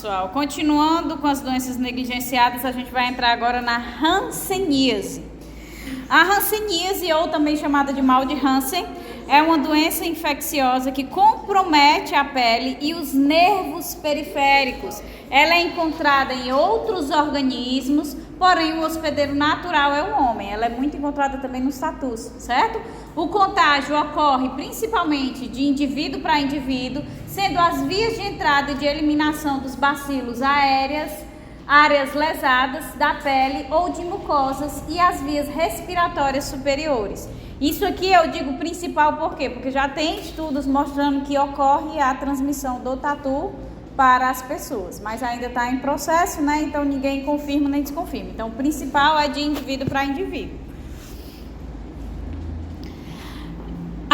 pessoal. Continuando com as doenças negligenciadas, a gente vai entrar agora na hanseníase. A hanseníase, ou também chamada de mal de Hansen, é uma doença infecciosa que compromete a pele e os nervos periféricos. Ela é encontrada em outros organismos, porém o hospedeiro natural é o homem. Ela é muito encontrada também nos tatus, certo? O contágio ocorre principalmente de indivíduo para indivíduo, sendo as vias de entrada e de eliminação dos bacilos áreas lesadas da pele ou de mucosas e as vias respiratórias superiores. Isso aqui eu digo principal por quê? Porque já tem estudos mostrando que ocorre a transmissão do tatu para as pessoas, mas ainda está em processo, né? Então ninguém confirma nem desconfirma. Então o principal é de indivíduo para indivíduo.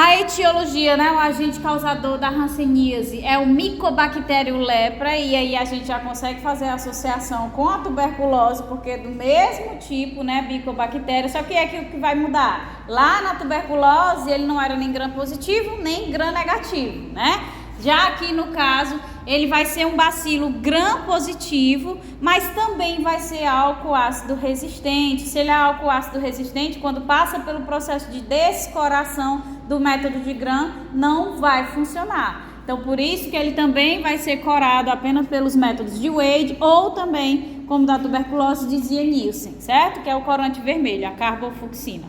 A etiologia, né, o agente causador da hanseníase é o Mycobacterium lepra, e aí a gente já consegue fazer a associação com a tuberculose, porque é do mesmo tipo, né, Mycobacterium, só que é que o que vai mudar. Lá na tuberculose ele não era nem gram positivo, nem gram negativo, né? Já aqui no caso, ele vai ser um bacilo gram positivo, mas também vai ser álcool ácido resistente. Se ele é álcool ácido resistente, quando passa pelo processo de descoração do método de gram, não vai funcionar. Então, por isso que ele também vai ser corado apenas pelos métodos de Wade ou também, como da tuberculose, dizia Nielsen, certo? Que é o corante vermelho, a carbofucsina.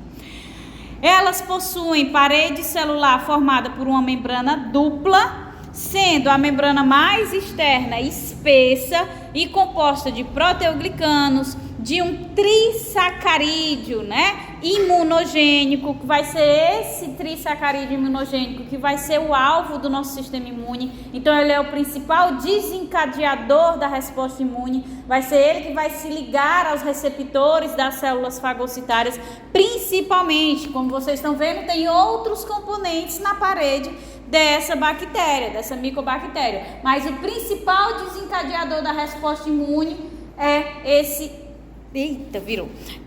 Elas possuem parede celular formada por uma membrana dupla, sendo a membrana mais externa espessa e composta de proteoglicanos, de um trissacarídeo, né, imunogênico, que vai ser esse trissacarídeo imunogênico que vai ser o alvo do nosso sistema imune. Então ele é o principal desencadeador da resposta imune, vai ser ele que vai se ligar aos receptores das células fagocitárias, principalmente, como vocês estão vendo, tem outros componentes na parede dessa bactéria, dessa micobactéria, mas o principal desencadeador da resposta imune é esse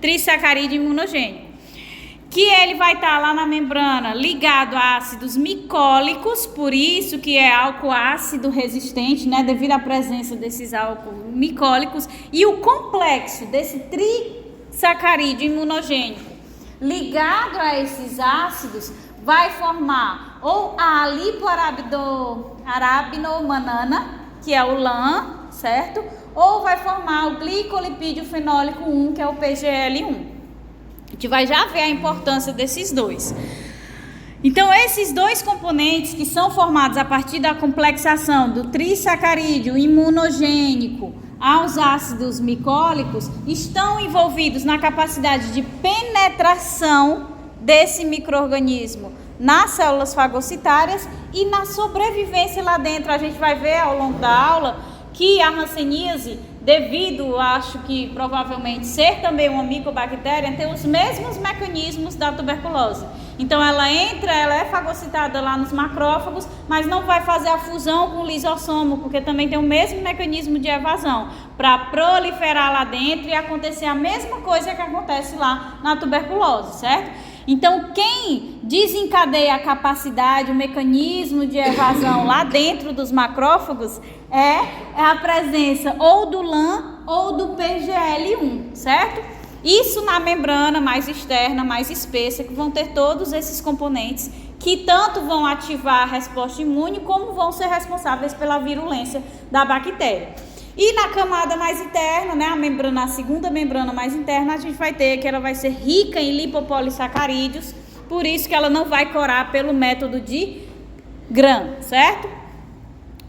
trissacarídeo imunogênico, que ele vai estar lá na membrana ligado a ácidos micólicos, por isso que é álcool ácido resistente, né, devido à presença desses álcool micólicos, e o complexo desse trissacarídeo imunogênico ligado a esses ácidos vai formar ou a lipoarabinomanana, que é o LAN, certo? Ou vai formar o glicolipídio fenólico 1, que é o PGL1. A gente vai já ver a importância desses dois. Então, esses dois componentes que são formados a partir da complexação do trissacarídeo imunogênico aos ácidos micólicos estão envolvidos na capacidade de penetração desse micro-organismo nas células fagocitárias e na sobrevivência lá dentro. A gente vai ver ao longo da aula que a hanseníase, devido, acho que provavelmente ser também uma micobactéria, tem os mesmos mecanismos da tuberculose. Então ela é fagocitada lá nos macrófagos, mas não vai fazer a fusão com o lisossomo, porque também tem o mesmo mecanismo de evasão, para proliferar lá dentro e acontecer a mesma coisa que acontece lá na tuberculose, certo? Então, quem desencadeia a capacidade, o mecanismo de evasão lá dentro dos macrófagos é a presença ou do LAN ou do PGL1, certo? Isso na membrana mais externa, mais espessa, que vão ter todos esses componentes que tanto vão ativar a resposta imune, como vão ser responsáveis pela virulência da bactéria. E na camada mais interna, né, a segunda membrana mais interna, a gente vai ter que ela vai ser rica em lipopolissacarídeos, por isso que ela não vai corar pelo método de Gram, certo?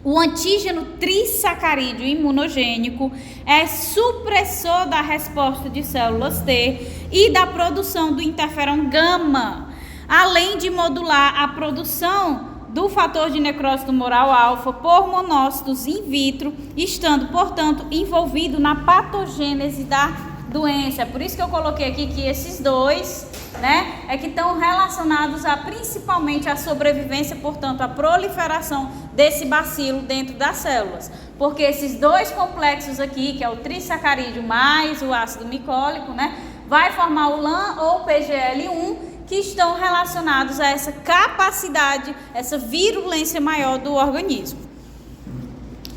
O antígeno trissacarídeo imunogênico é supressor da resposta de células T e da produção do interferon gama, além de modular a produção do fator de necrose tumoral alfa por monócitos in vitro, estando, portanto, envolvido na patogênese da doença. É por isso que eu coloquei aqui que esses dois, né, é que estão relacionados principalmente à sobrevivência, portanto, à proliferação desse bacilo dentro das células. Porque esses dois complexos aqui, que é o trissacarídeo mais o ácido micólico, né, vai formar o LAN ou PGL1, que estão relacionados a essa capacidade, essa virulência maior do organismo.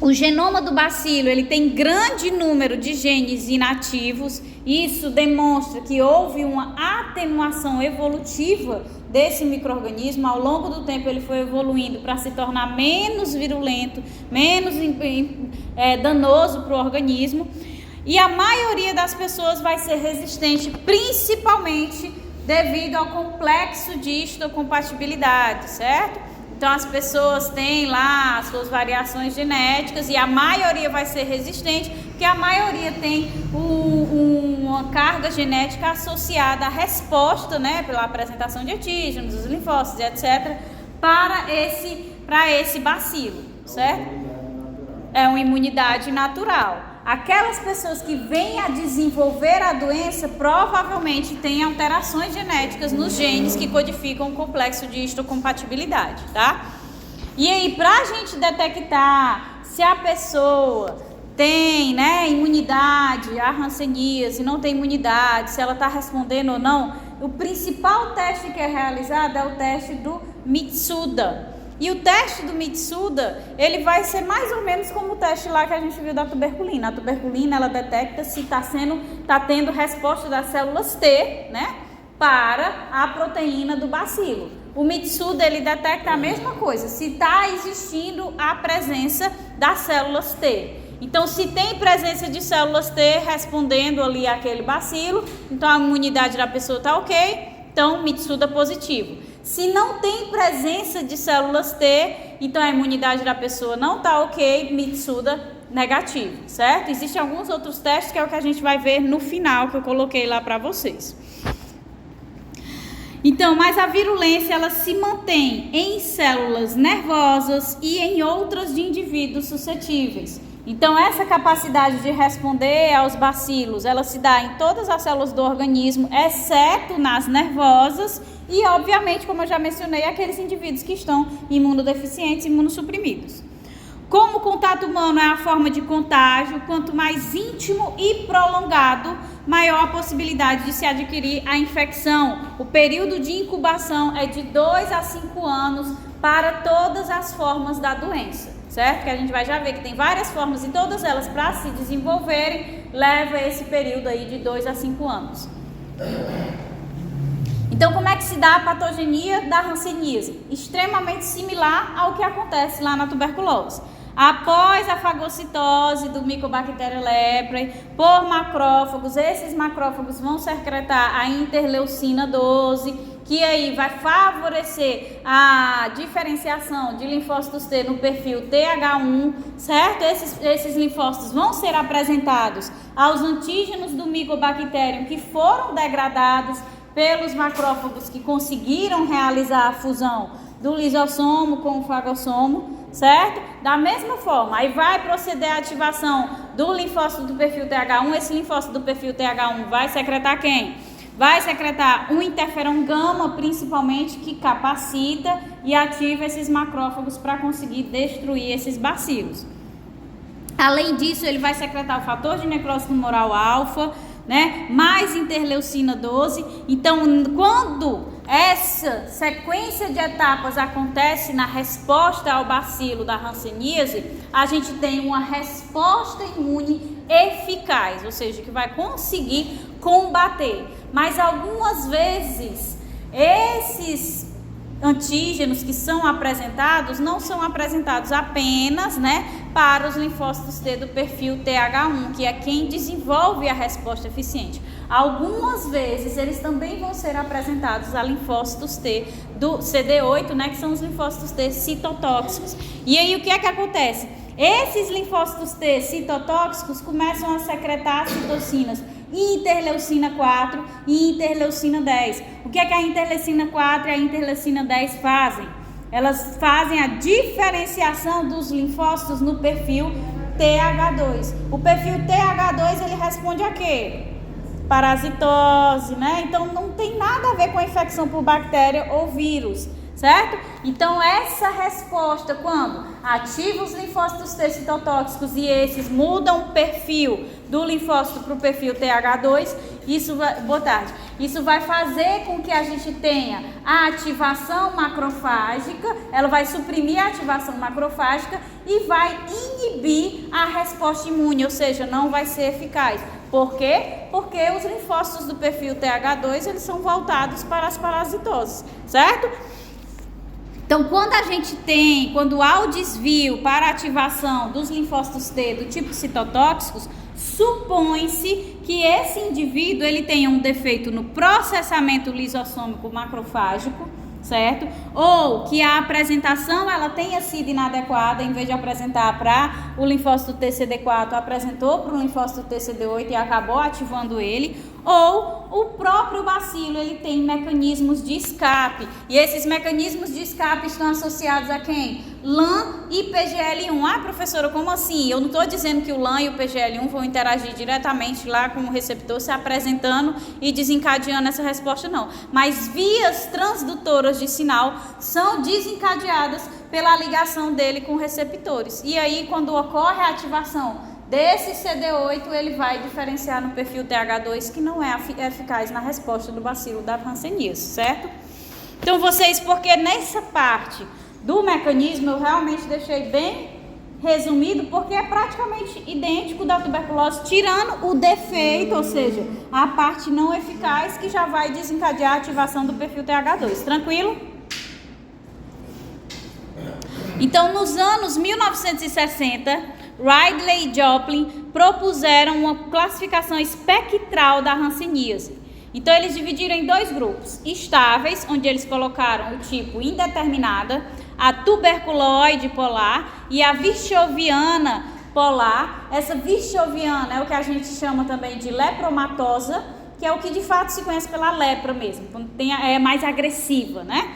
O genoma do bacilo, ele tem grande número de genes inativos. Isso demonstra que houve uma atenuação evolutiva desse micro-organismo. Ao longo do tempo ele foi evoluindo para se tornar menos virulento, menos danoso para o organismo. E a maioria das pessoas vai ser resistente, principalmente devido ao complexo de histocompatibilidade, certo? Então as pessoas têm lá as suas variações genéticas e a maioria vai ser resistente, porque a maioria tem uma carga genética associada à resposta, né, pela apresentação de antígenos, dos linfócitos, etc., para esse bacilo, certo? É uma imunidade natural. Aquelas pessoas que vêm a desenvolver a doença provavelmente têm alterações genéticas nos genes que codificam o complexo de histocompatibilidade, tá? E aí, para a gente detectar se a pessoa tem, né, imunidade à hanseníase, não tem imunidade, se ela está respondendo ou não, o principal teste que é realizado é o teste do Mitsuda. E o teste do Mitsuda, ele vai ser mais ou menos como o teste lá que a gente viu da tuberculina. A tuberculina, ela detecta se está tendo resposta das células T, né, para a proteína do bacilo. O Mitsuda, ele detecta a mesma coisa, se está existindo a presença das células T. Então, se tem presença de células T respondendo ali àquele bacilo, então a imunidade da pessoa está ok, então Mitsuda positivo. Se não tem presença de células T, então a imunidade da pessoa não está ok, Mitsuda negativo, certo? Existem alguns outros testes que é o que a gente vai ver no final, que eu coloquei lá para vocês. Então, mas a virulência, ela se mantém em células nervosas e em outras de indivíduos suscetíveis. Então, essa capacidade de responder aos bacilos, ela se dá em todas as células do organismo, exceto nas nervosas e, obviamente, como eu já mencionei, aqueles indivíduos que estão imunodeficientes e imunossuprimidos. Como o contato humano é a forma de contágio, quanto mais íntimo e prolongado, maior a possibilidade de se adquirir a infecção. O período de incubação é de 2 a 5 anos para todas as formas da doença, certo? Que a gente vai já ver que tem várias formas e todas elas, para se desenvolverem, leva esse período aí de 2 a 5 anos. Então, como é que se dá a patogenia da hanseníase? Extremamente similar ao que acontece lá na tuberculose. Após a fagocitose do Mycobacterium leprae por macrófagos, esses macrófagos vão secretar a interleucina 12, que aí vai favorecer a diferenciação de linfócitos T no perfil TH1, certo? Esses linfócitos vão ser apresentados aos antígenos do Mycobacterium que foram degradados pelos macrófagos que conseguiram realizar a fusão do lisossomo com o fagossomo, certo? Da mesma forma, aí vai proceder a ativação do linfócito do perfil TH1. Esse linfócito do perfil TH1 vai secretar quem? Vai secretar um interferon gama, principalmente, que capacita e ativa esses macrófagos para conseguir destruir esses bacilos. Além disso, ele vai secretar o fator de necrose tumoral alfa, né? Mais interleucina 12. Então, quando essa sequência de etapas acontece na resposta ao bacilo da hanseníase, a gente tem uma resposta imune eficaz, ou seja, que vai conseguir combater. Mas algumas vezes esses antígenos que são apresentados não são apresentados apenas, né, para os linfócitos T do perfil TH1, que é quem desenvolve a resposta eficiente. Algumas vezes eles também vão ser apresentados a linfócitos T do CD8, né, que são os linfócitos T citotóxicos. E aí o que é que acontece? Esses linfócitos T citotóxicos começam a secretar citocinas interleucina 4 e interleucina 10. O que é que a interleucina 4 e a interleucina 10 fazem? Elas fazem a diferenciação dos linfócitos no perfil TH2. O perfil TH2, ele responde a quê? Parasitose, né? Então não tem nada a ver com a infecção por bactéria ou vírus, certo? Então essa resposta, quando ativa os linfócitos T citotóxicos e esses mudam o perfil do linfócito para o perfil TH2, isso vai, boa tarde, Isso vai fazer com que a gente tenha a ativação macrofágica, ela vai suprimir a ativação macrofágica e vai inibir a resposta imune, ou seja, não vai ser eficaz. Por quê? Porque os linfócitos do perfil TH2, eles são voltados para as parasitoses, certo? Então, quando há o desvio para a ativação dos linfócitos T do tipo citotóxicos, supõe-se que esse indivíduo ele tenha um defeito no processamento lisossômico macrofágico, certo? Ou que a apresentação ela tenha sido inadequada, em vez de apresentar para o linfócito TCD4, apresentou para o linfócito TCD8 e acabou ativando ele, ou o próprio bacilo ele tem mecanismos de escape, e esses mecanismos de escape estão associados a quem? LAN e PGL1. Ah, professora, como assim? Eu não estou dizendo que o LAN e o PGL1 vão interagir diretamente lá com o receptor se apresentando e desencadeando essa resposta, não. Mas vias transdutoras de sinal são desencadeadas pela ligação dele com receptores. E aí, quando ocorre a ativação desse CD8, ele vai diferenciar no perfil TH2 que não é eficaz na resposta do bacilo da hanseníase, certo? Então, porque nessa parte do mecanismo eu realmente deixei bem resumido, porque é praticamente idêntico da tuberculose, tirando o defeito, ou seja, a parte não eficaz que já vai desencadear a ativação do perfil TH2, tranquilo? Então, nos anos 1960, Ridley e Joplin propuseram uma classificação espectral da hanseníase. Então, eles dividiram em dois grupos, estáveis, onde eles colocaram o tipo indeterminada, a tuberculoide polar e a virchoviana polar. Essa virchoviana é o que a gente chama também de lepromatosa, que é o que de fato se conhece pela lepra mesmo, quando é mais agressiva, né?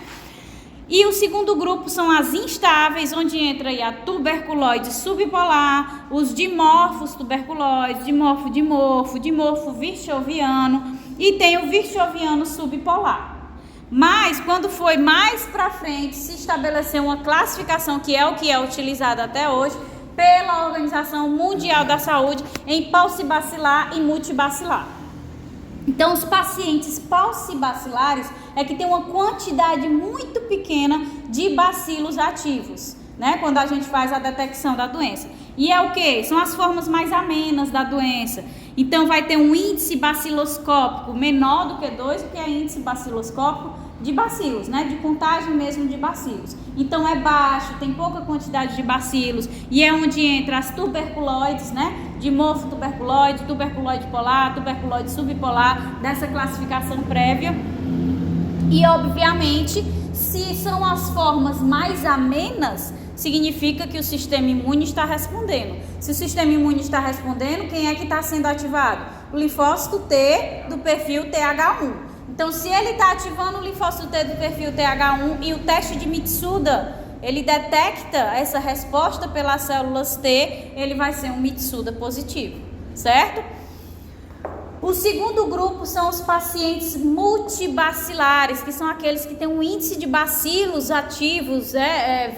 E o segundo grupo são as instáveis, onde entra aí a tuberculoide subpolar, os dimorfos tuberculoides, dimorfo virchoviano e tem o virchoviano subpolar. Mas, quando foi mais para frente, se estabeleceu uma classificação que é utilizada até hoje pela Organização Mundial da Saúde em paucibacilar e multibacilar. Então, os pacientes paucibacilares é que tem uma quantidade muito pequena de bacilos ativos, né? Quando a gente faz a detecção da doença. E é o que? São as formas mais amenas da doença. Então, vai ter um índice baciloscópico menor do que 2, que é índice baciloscópico de bacilos, né? De contagem mesmo de bacilos. Então, é baixo, tem pouca quantidade de bacilos, e é onde entra as tuberculoides, né? Dimorfo tuberculoide, tuberculoide polar, tuberculoide subpolar, dessa classificação prévia. E, obviamente, se são as formas mais amenas, significa que o sistema imune está respondendo. Se o sistema imune está respondendo, quem é que está sendo ativado? O linfócito T do perfil TH1. Então, se ele está ativando o linfócito T do perfil TH1 e o teste de Mitsuda, ele detecta essa resposta pelas células T, ele vai ser um Mitsuda positivo, certo? O segundo grupo são os pacientes multibacilares, que são aqueles que têm um índice de bacilos ativos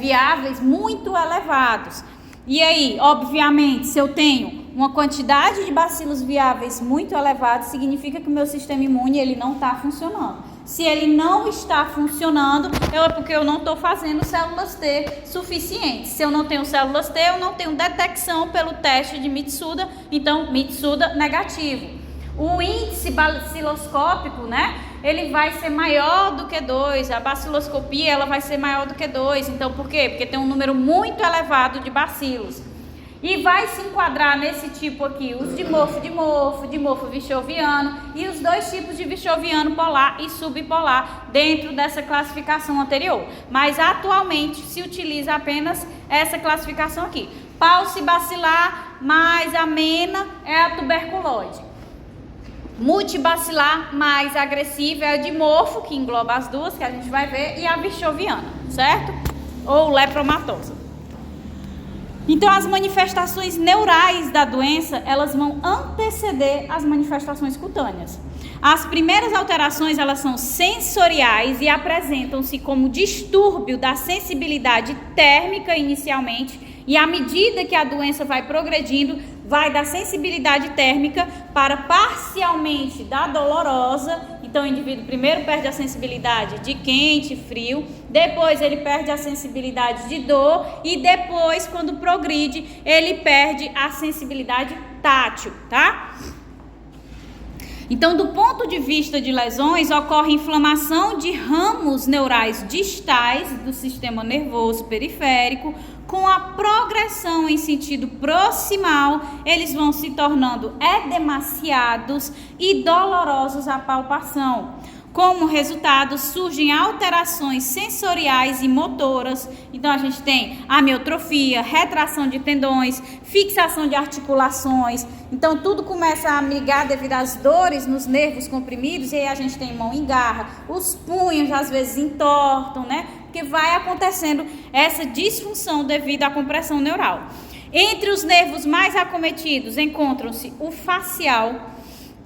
viáveis muito elevados. E aí, obviamente, se eu tenho uma quantidade de bacilos viáveis muito elevada, significa que o meu sistema imune ele não está funcionando. Se ele não está funcionando, é porque eu não estou fazendo células T suficientes. Se eu não tenho células T, eu não tenho detecção pelo teste de Mitsuda, então Mitsuda negativo. O índice baciloscópico, né, ele vai ser maior do que 2, a baciloscopia ela vai ser maior do que 2, então por quê? Porque tem um número muito elevado de bacilos. E vai se enquadrar nesse tipo aqui, os dimorfo virchoviano e os dois tipos de virchoviano polar e subpolar dentro dessa classificação anterior. Mas atualmente se utiliza apenas essa classificação aqui. Paucibacilar mais amena é a tuberculoide. Multibacilar mais agressiva é a dimorfo, que engloba as duas, que a gente vai ver, e a virchoviana, certo? Ou lepromatosa. Então, as manifestações neurais da doença, elas vão anteceder as manifestações cutâneas. As primeiras alterações, elas são sensoriais e apresentam-se como distúrbio da sensibilidade térmica inicialmente, e à medida que a doença vai progredindo, vai da sensibilidade térmica para parcialmente da dolorosa. Então o indivíduo primeiro perde a sensibilidade de quente, frio, depois ele perde a sensibilidade de dor e depois, quando progride, ele perde a sensibilidade tátil, tá? Então, do ponto de vista de lesões, ocorre inflamação de ramos neurais distais do sistema nervoso periférico. Com a progressão em sentido proximal, eles vão se tornando edemaciados e dolorosos à palpação. Como resultado, surgem alterações sensoriais e motoras. Então, a gente tem amiotrofia, retração de tendões, fixação de articulações. Então, tudo começa a migrar devido às dores nos nervos comprimidos. E aí a gente tem mão em garra, os punhos às vezes entortam, né? Porque vai acontecendo essa disfunção devido à compressão neural. Entre os nervos mais acometidos encontram-se o facial,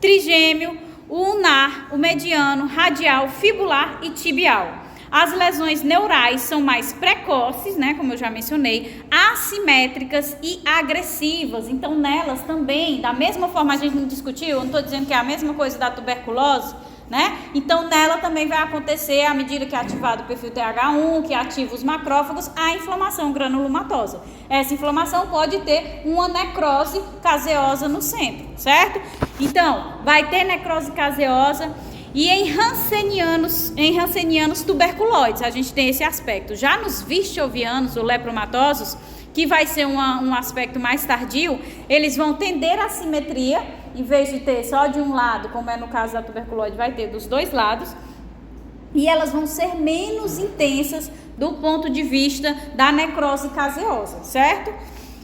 trigêmeo, o ulnar, o mediano, radial, fibular e tibial. As lesões neurais são mais precoces, né, como eu já mencionei, assimétricas e agressivas. Então, nelas também, da mesma forma a gente não discutiu, eu não estou dizendo que é a mesma coisa da tuberculose, né? Então, nela também vai acontecer, à medida que é ativado o perfil TH1, que ativa os macrófagos, a inflamação granulomatosa. Essa inflamação pode ter uma necrose caseosa no centro, certo? Então, vai ter necrose caseosa e em Hanseníanos tuberculoides, a gente tem esse aspecto. Já nos vichovianos ou lepromatosos, que vai ser um aspecto mais tardio, eles vão tender à simetria, em vez de ter só de um lado, como é no caso da tuberculose, vai ter dos dois lados, e elas vão ser menos intensas do ponto de vista da necrose caseosa, certo?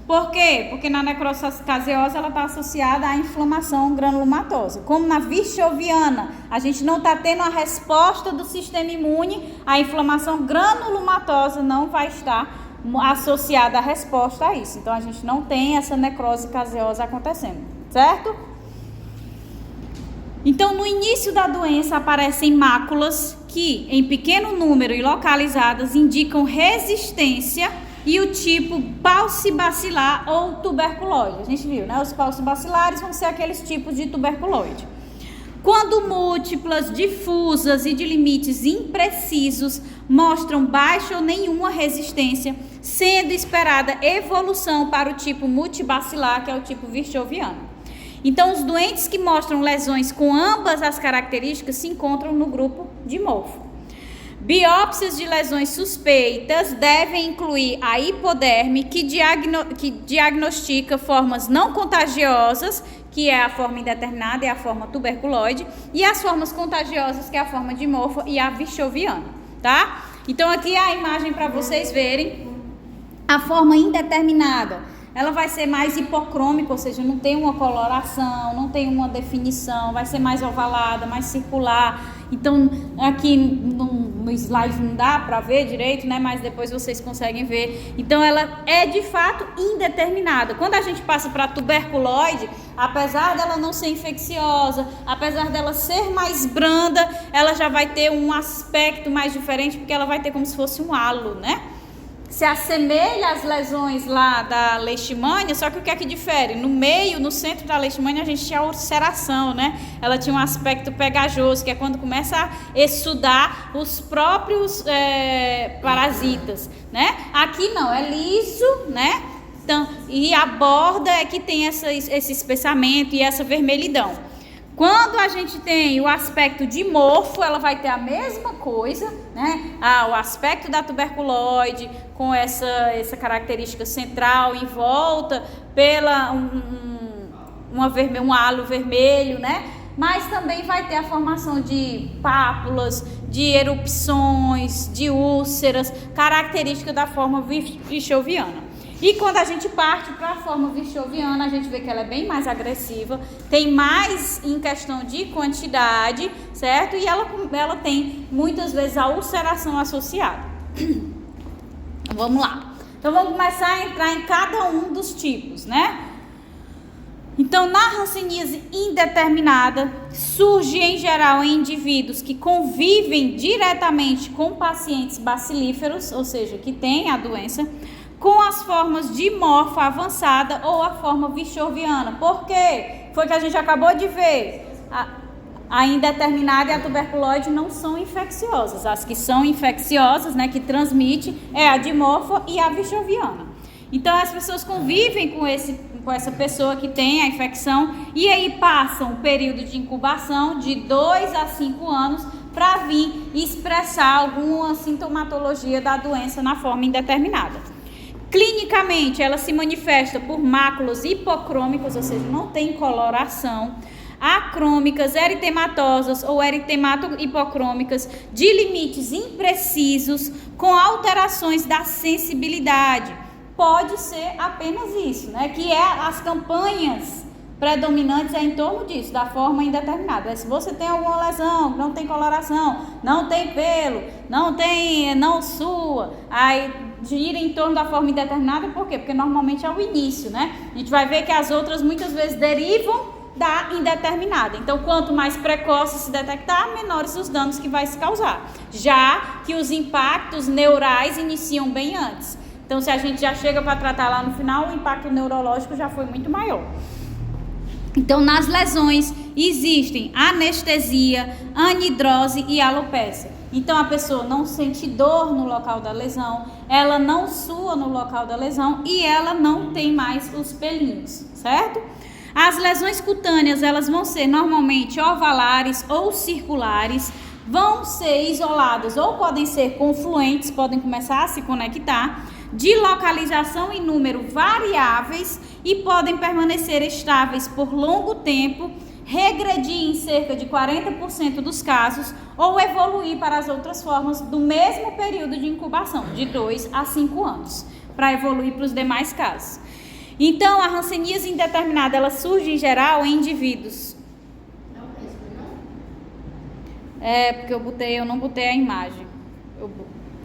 Por quê? Porque na necrose caseosa ela está associada à inflamação granulomatosa. Como na vichoviana, a gente não está tendo a resposta do sistema imune, a inflamação granulomatosa não vai estar associada à resposta a isso. Então, a gente não tem essa necrose caseosa acontecendo, certo? Então, no início da doença aparecem máculas que, em pequeno número e localizadas, indicam resistência e o tipo paucibacilar ou tuberculoide. A gente viu, né? Os paucibacilares vão ser aqueles tipos de tuberculoide. Quando múltiplas, difusas e de limites imprecisos, mostram baixa ou nenhuma resistência, sendo esperada evolução para o tipo multibacilar, que é o tipo virchoviano. Então, os doentes que mostram lesões com ambas as características se encontram no grupo de mofo. Biópsias de lesões suspeitas devem incluir a hipoderme, que diagnostica formas não contagiosas, que é a forma indeterminada e a forma tuberculoide, e as formas contagiosas, que é a forma de mofo e a virchoviana, tá? Então, aqui é a imagem para vocês verem a forma indeterminada. Ela vai ser mais hipocrômica, ou seja, não tem uma coloração, não tem uma definição, vai ser mais ovalada, mais circular. Então, aqui no slide não dá para ver direito, né? Mas depois vocês conseguem ver. Então, ela é de fato indeterminada. Quando a gente passa para a tuberculoide, apesar dela não ser infecciosa, apesar dela ser mais branda, ela já vai ter um aspecto mais diferente, porque ela vai ter como se fosse um halo, né? Se assemelha às lesões lá da leishmania, só que o que é que difere? No meio, no centro da leishmania, a gente tinha a ulceração, né? Ela tinha um aspecto pegajoso, que é quando começa a exsudar os próprios parasitas, né? Aqui não, é liso, né? Então, e a borda é que tem esse espessamento e essa vermelhidão. Quando a gente tem o aspecto de mofo, ela vai ter a mesma coisa, né? O aspecto da tuberculoide, com essa característica central em volta, pela um halo vermelho, né? Mas também vai ter a formação de pápulas, de erupções, de úlceras, característica da forma virchoviana. E quando a gente parte para a forma virchoviana, a gente vê que ela é bem mais agressiva, tem mais em questão de quantidade, certo? E ela tem muitas vezes a ulceração associada. Vamos lá. Então vamos começar a entrar em cada um dos tipos, né? Então, na hanseníase indeterminada, surge em geral em indivíduos que convivem diretamente com pacientes bacilíferos, ou seja, que têm a doença, com as formas de morfo avançada ou a forma virchoviana. Por quê? Foi que a gente acabou de ver. A indeterminada e a tuberculose não são infecciosas. As que são infecciosas, né, que transmite, é a dimorfa e a vichoviana. Então, as pessoas convivem com essa pessoa que tem a infecção e aí passam o período de incubação de 2 a 5 anos para vir expressar alguma sintomatologia da doença na forma indeterminada. Clinicamente, ela se manifesta por máculas hipocrômicas, ou seja, não tem coloração, acrômicas, eritematosas ou eritemato-hipocrômicas, de limites imprecisos, com alterações da sensibilidade. Pode ser apenas isso, né? Que as campanhas predominantes em torno disso, da forma indeterminada. Se você tem alguma lesão, não tem coloração, não tem pelo, não sua, aí gira em torno da forma indeterminada, por quê? Porque normalmente é o início, né? A gente vai ver que as outras muitas vezes derivam da indeterminada. Então, quanto mais precoce se detectar, menores os danos que vai se causar. Já que os impactos neurais iniciam bem antes. Então, se a gente já chega para tratar lá no final, o impacto neurológico já foi muito maior. Então, nas lesões existem anestesia, anidrose e alopécia. Então, a pessoa não sente dor no local da lesão, ela não sua no local da lesão e ela não tem mais os pelinhos, certo? As lesões cutâneas, elas vão ser normalmente ovalares ou circulares, vão ser isoladas ou podem ser confluentes, podem começar a se conectar, de localização e número variáveis e podem permanecer estáveis por longo tempo, regredir em cerca de 40% dos casos ou evoluir para as outras formas do mesmo período de incubação, de 2 a 5 anos, para evoluir para os demais casos. Então, a hanseníase indeterminada, ela surge em geral em indivíduos. Porque eu não botei a imagem.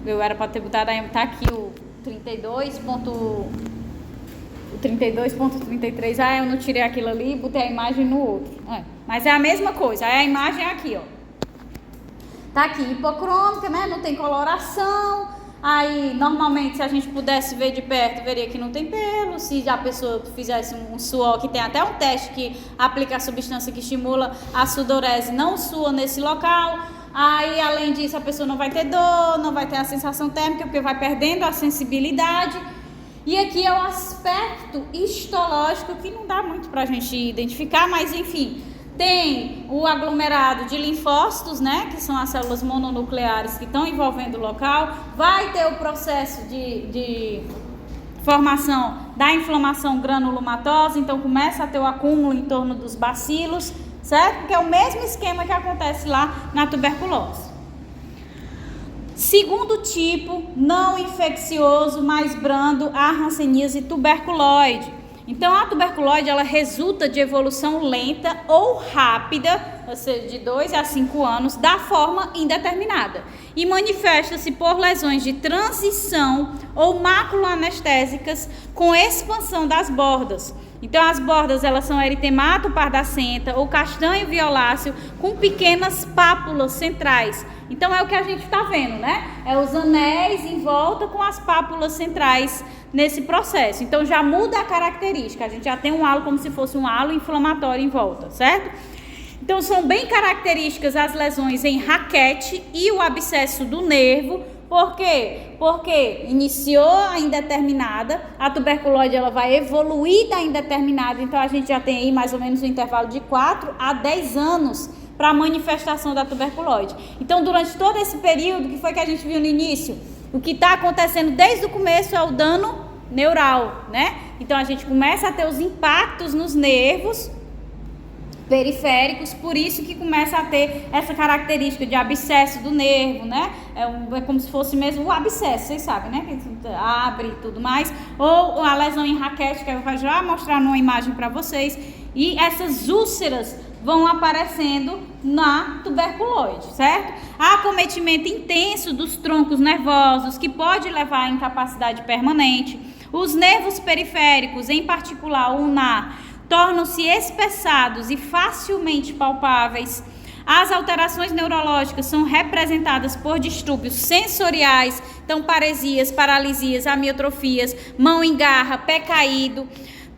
Eu era para ter botado tá aqui o 32.33. Eu não tirei aquilo ali e botei a imagem no outro. Mas é a mesma coisa. Aí a imagem é aqui, ó. Tá aqui, hipocrômica, né? Não tem coloração. Aí, normalmente, se a gente pudesse ver de perto, veria que não tem pelo. Se a pessoa fizesse um suor, que tem até um teste que aplica a substância que estimula a sudorese, não sua nesse local. Aí, além disso, a pessoa não vai ter dor, não vai ter a sensação térmica, porque vai perdendo a sensibilidade. E aqui é o aspecto histológico, que não dá muito pra gente identificar, mas enfim... Tem o aglomerado de linfócitos, né, que são as células mononucleares que estão envolvendo o local. Vai ter o processo de formação da inflamação granulomatosa, então começa a ter o acúmulo em torno dos bacilos, certo? Porque é o mesmo esquema que acontece lá na tuberculose. Segundo tipo, não infeccioso, mais brando, a hanseníase tuberculoide. Então, a tuberculose, ela resulta de evolução lenta ou rápida, ou seja, de 2 a 5 anos, da forma indeterminada. E manifesta-se por lesões de transição ou máculo-anestésicas com expansão das bordas. Então, as bordas, elas são eritemato pardacenta ou castanho violáceo com pequenas pápulas centrais. Então, é o que a gente está vendo, né? É os anéis em volta com as pápulas centrais nesse processo. Então, já muda a característica. A gente já tem um halo como se fosse um halo inflamatório em volta, certo? Então, são bem características as lesões em raquete e o abscesso do nervo. Por quê? Porque iniciou a indeterminada, a tuberculose ela vai evoluir da indeterminada, então a gente já tem aí mais ou menos um intervalo de 4 a 10 anos para a manifestação da tuberculose. Então, durante todo esse período, que foi que a gente viu no início? O que está acontecendo desde o começo é o dano neural, né? Então, a gente começa a ter os impactos nos nervos periféricos, por isso que começa a ter essa característica de abscesso do nervo, né? É como se fosse mesmo o abscesso, vocês sabem, né? Que abre e tudo mais. Ou a lesão em raquete, que eu vou já mostrar numa imagem para vocês. E essas úlceras vão aparecendo na tuberculose, certo? Acometimento intenso dos troncos nervosos, que pode levar à incapacidade permanente. Os nervos periféricos, em particular o ulnar, tornam-se espessados e facilmente palpáveis. As alterações neurológicas são representadas por distúrbios sensoriais, então paresias, paralisias, amiotrofias, mão em garra, pé caído.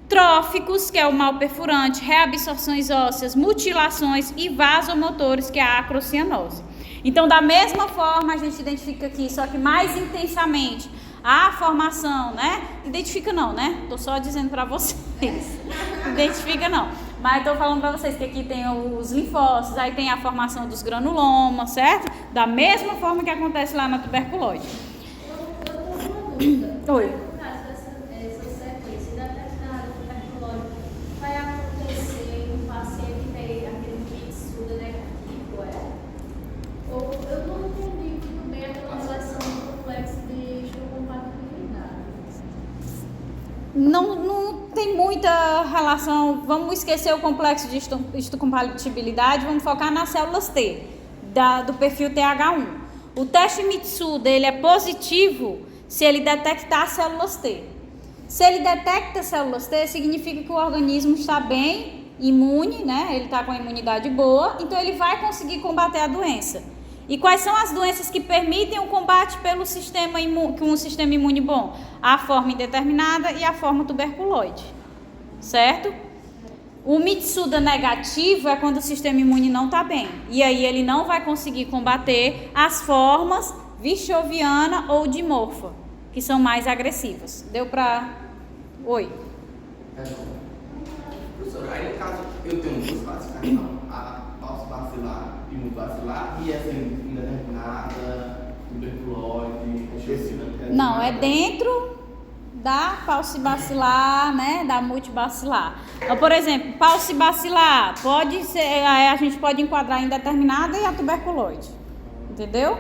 tróficos, que é o mal perfurante, reabsorções ósseas, mutilações e vasomotores, que é a acrocianose. Então, da mesma forma, a gente identifica aqui, só que mais intensamente, a formação, né? Identifica não, né? Tô só dizendo para vocês. Identifica não. Mas estou falando para vocês que aqui tem os linfócitos, aí tem a formação dos granulomas, certo? Da mesma forma que acontece lá na tuberculose. Oi. Não tem muita relação. Vamos esquecer o complexo de histocompatibilidade, vamos focar nas células T, do perfil TH1. O teste Mitsuda, ele é positivo se ele detectar células T. Se ele detecta células T, significa que o organismo está bem imune, né? Ele está com a imunidade boa, então ele vai conseguir combater a doença. E quais são as doenças que permitem o combate pelo sistema imune, com um sistema imune bom? A forma indeterminada e a forma tuberculoide, certo? O Mitsuda negativo é quando o sistema imune não está bem. E aí ele não vai conseguir combater as formas virchoviana ou dimorfa, que são mais agressivas. Deu para... Oi? Professor, aí no caso, eu tenho duas classificações, a paucibacilar e multibacilar, e essa indeterminada, tuberculose, não, é dentro da paucibacilar, né, da multibacilar. Então, por exemplo, paucibacilar pode ser, a gente pode enquadrar a indeterminada e a tuberculose, entendeu?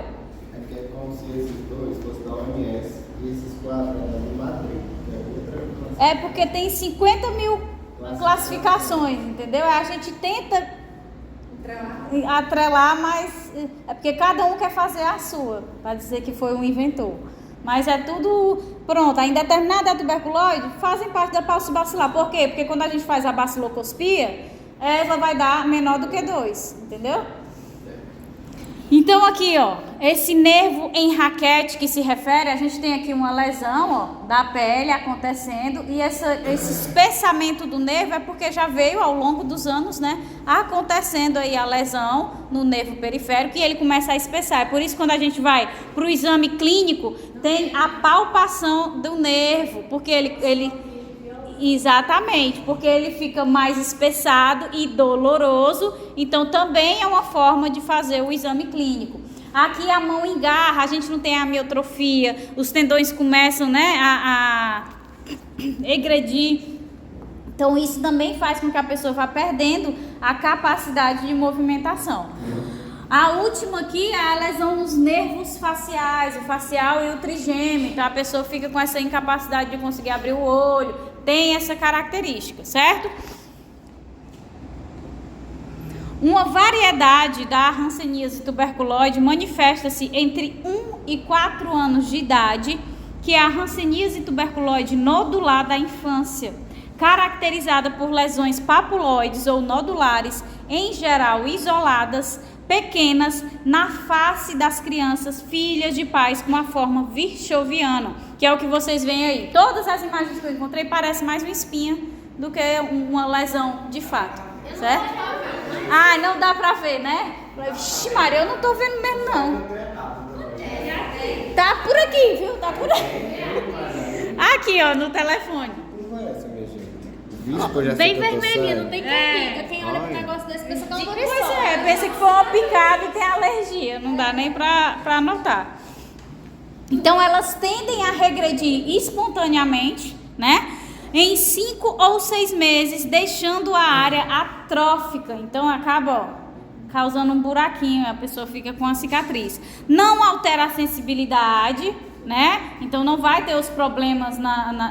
É que é como se esses dois fossem da OMS e esses quatro eram do Madrid, que é outra. É porque tem 50 mil classificações, entendeu? A gente tenta atrelar, mas é porque cada um quer fazer a sua, para dizer que foi um inventor. Mas é tudo pronto. A indeterminada e a tuberculose fazem parte da paucibacilar. Por quê? Porque quando a gente faz a baciloscopia, ela vai dar menor do que 2, entendeu? Então aqui, ó, esse nervo em raquete que se refere, a gente tem aqui uma lesão, ó, da pele acontecendo, e esse espessamento do nervo é porque já veio ao longo dos anos, né, acontecendo aí a lesão no nervo periférico e ele começa a espessar. É por isso que quando a gente vai para o exame clínico, tem a palpação do nervo, porque exatamente, porque ele fica mais espessado e doloroso, então também é uma forma de fazer o exame clínico. Aqui a mão engarra, a gente não tem a amiotrofia, os tendões começam, né, a egredir, então isso também faz com que a pessoa vá perdendo a capacidade de movimentação. A última aqui é a lesão nos nervos faciais, o facial e o trigêmeo, então a pessoa fica com essa incapacidade de conseguir abrir o olho, tem essa característica, certo? Uma variedade da hanseníase tuberculoide manifesta-se entre 1 e 4 anos de idade, que é a hanseníase tuberculoide nodular da infância, caracterizada por lesões papuloides ou nodulares, em geral isoladas, pequenas, na face das crianças, filhas de pais com a forma virchoviana, que é o que vocês veem aí. Todas as imagens que eu encontrei parecem mais uma espinha do que uma lesão de fato, certo? Ah, não dá pra ver, né? Vixe, Maria, eu não tô vendo mesmo, não. Tá por aqui, viu? Tá por aqui. Aqui, ó, no telefone. Bem vermelhinho, não tem formiga. Quem olha pro negócio desse pensa que é uma Pois é, pensa que foi uma picada e tem alergia. Não dá nem pra anotar. Então, elas tendem a regredir espontaneamente, né? Em 5 ou 6 meses, deixando a área atrófica. Então, acaba, ó, causando um buraquinho, a pessoa fica com a cicatriz. Não altera a sensibilidade, né? Então não vai ter os problemas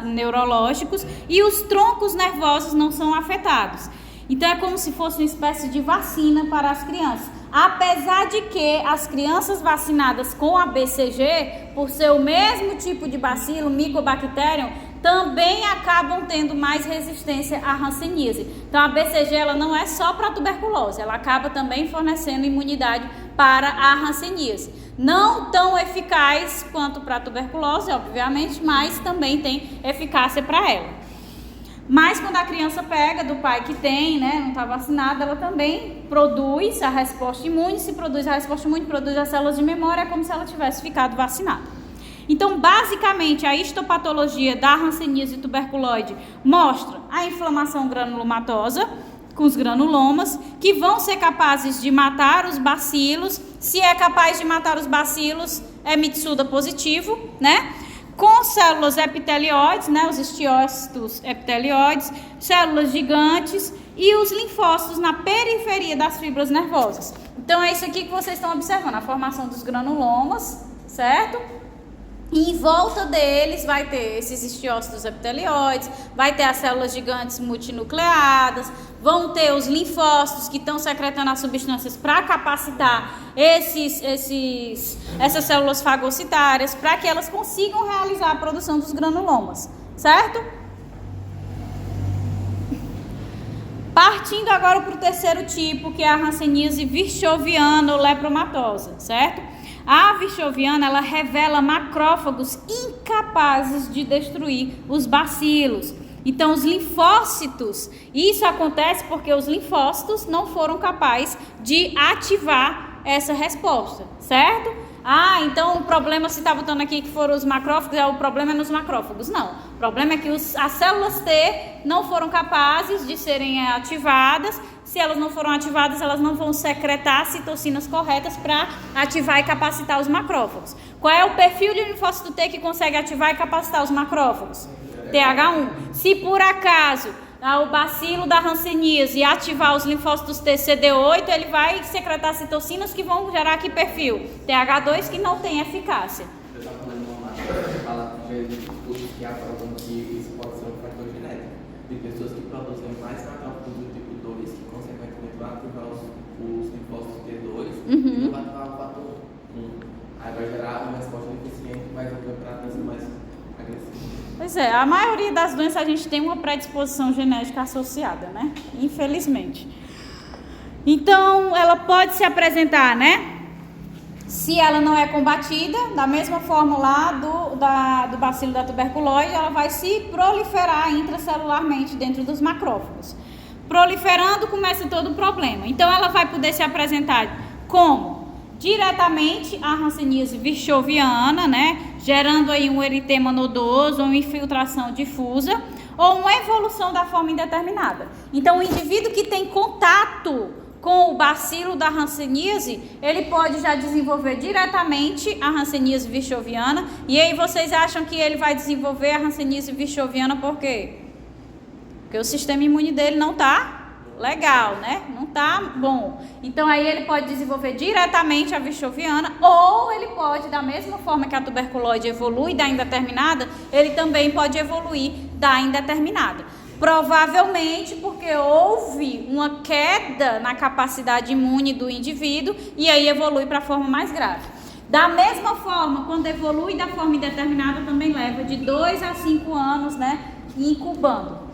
neurológicos e os troncos nervosos não são afetados. Então é como se fosse uma espécie de vacina para as crianças. Apesar de que as crianças vacinadas com a BCG, por ser o mesmo tipo de bacilo, Mycobacterium, também acabam tendo mais resistência à hanseníase. Então a BCG ela não é só para tuberculose, ela acaba também fornecendo imunidade para a hanseníase. Não tão eficaz quanto para a tuberculose, obviamente, mas também tem eficácia para ela. Mas quando a criança pega do pai que tem, né, não está vacinada, ela também produz a resposta imune. Se produz a resposta imune, produz as células de memória, é como se ela tivesse ficado vacinada. Então, basicamente, a histopatologia da hanseníase tuberculoide mostra a inflamação granulomatosa com os granulomas, que vão ser capazes de matar os bacilos. Se é capaz de matar os bacilos, é Mitsuda positivo, né? Com células epitelioides, né, os estiócitos epitelioides, células gigantes e os linfócitos na periferia das fibras nervosas. Então é isso aqui que vocês estão observando, a formação dos granulomas, certo? E em volta deles vai ter esses estiócitos epitelioides, vai ter as células gigantes multinucleadas, vão ter os linfócitos que estão secretando as substâncias para capacitar essas células fagocitárias, para que elas consigam realizar a produção dos granulomas, certo? Partindo agora para o terceiro tipo, que é a hanseníase virchoviana ou lepromatosa, certo? A virchoviana, ela revela macrófagos incapazes de destruir os bacilos. Então, os linfócitos, isso acontece porque os linfócitos não foram capazes de ativar essa resposta, certo? Ah, então o problema, se está botando aqui que foram os macrófagos, o problema é nos macrófagos. Não, o problema é que as células T não foram capazes de serem ativadas. Se elas não foram ativadas, elas não vão secretar citocinas corretas para ativar e capacitar os macrófagos. Qual é o perfil de linfócito T que consegue ativar e capacitar os macrófagos? TH1. Se por acaso o bacilo da hanseníase ativar os linfócitos TCD8, ele vai secretar citocinas que vão gerar que perfil? TH2, que não tem eficácia. Eu estava falando uma matéria que fala de estudos que aprovam que isso pode ser um fator genético. De pessoas que produzem mais macrófagos do tipo 2, que consequentemente vão ativar os linfócitos T2 e não vai ativar o fator 1. Aí vai gerar uma resposta deficiente e vai resolver para a doença mais agressiva. Pois é, a maioria das doenças a gente tem uma predisposição genética associada, né? Infelizmente. Então, ela pode se apresentar, né? Se ela não é combatida, da mesma forma lá do bacilo da tuberculose, ela vai se proliferar intracelularmente dentro dos macrófagos. Proliferando, começa todo o problema. Então, ela vai poder se apresentar como? Diretamente a hanseníase virchoviana, né? Gerando aí um eritema nodoso, uma infiltração difusa, ou uma evolução da forma indeterminada. Então, o indivíduo que tem contato com o bacilo da hanseníase, ele pode já desenvolver diretamente a hanseníase virchoviana. E aí vocês acham que ele vai desenvolver a hanseníase virchoviana por quê? Porque o sistema imune dele não está legal, né? Não tá bom. Então aí ele pode desenvolver diretamente a virchoviana, ou ele pode, da mesma forma que a tuberculose evolui da indeterminada, ele também pode evoluir da indeterminada. Provavelmente porque houve uma queda na capacidade imune do indivíduo e aí evolui para a forma mais grave. Da mesma forma, quando evolui da forma indeterminada, também leva de 2 a 5 anos, né, incubando.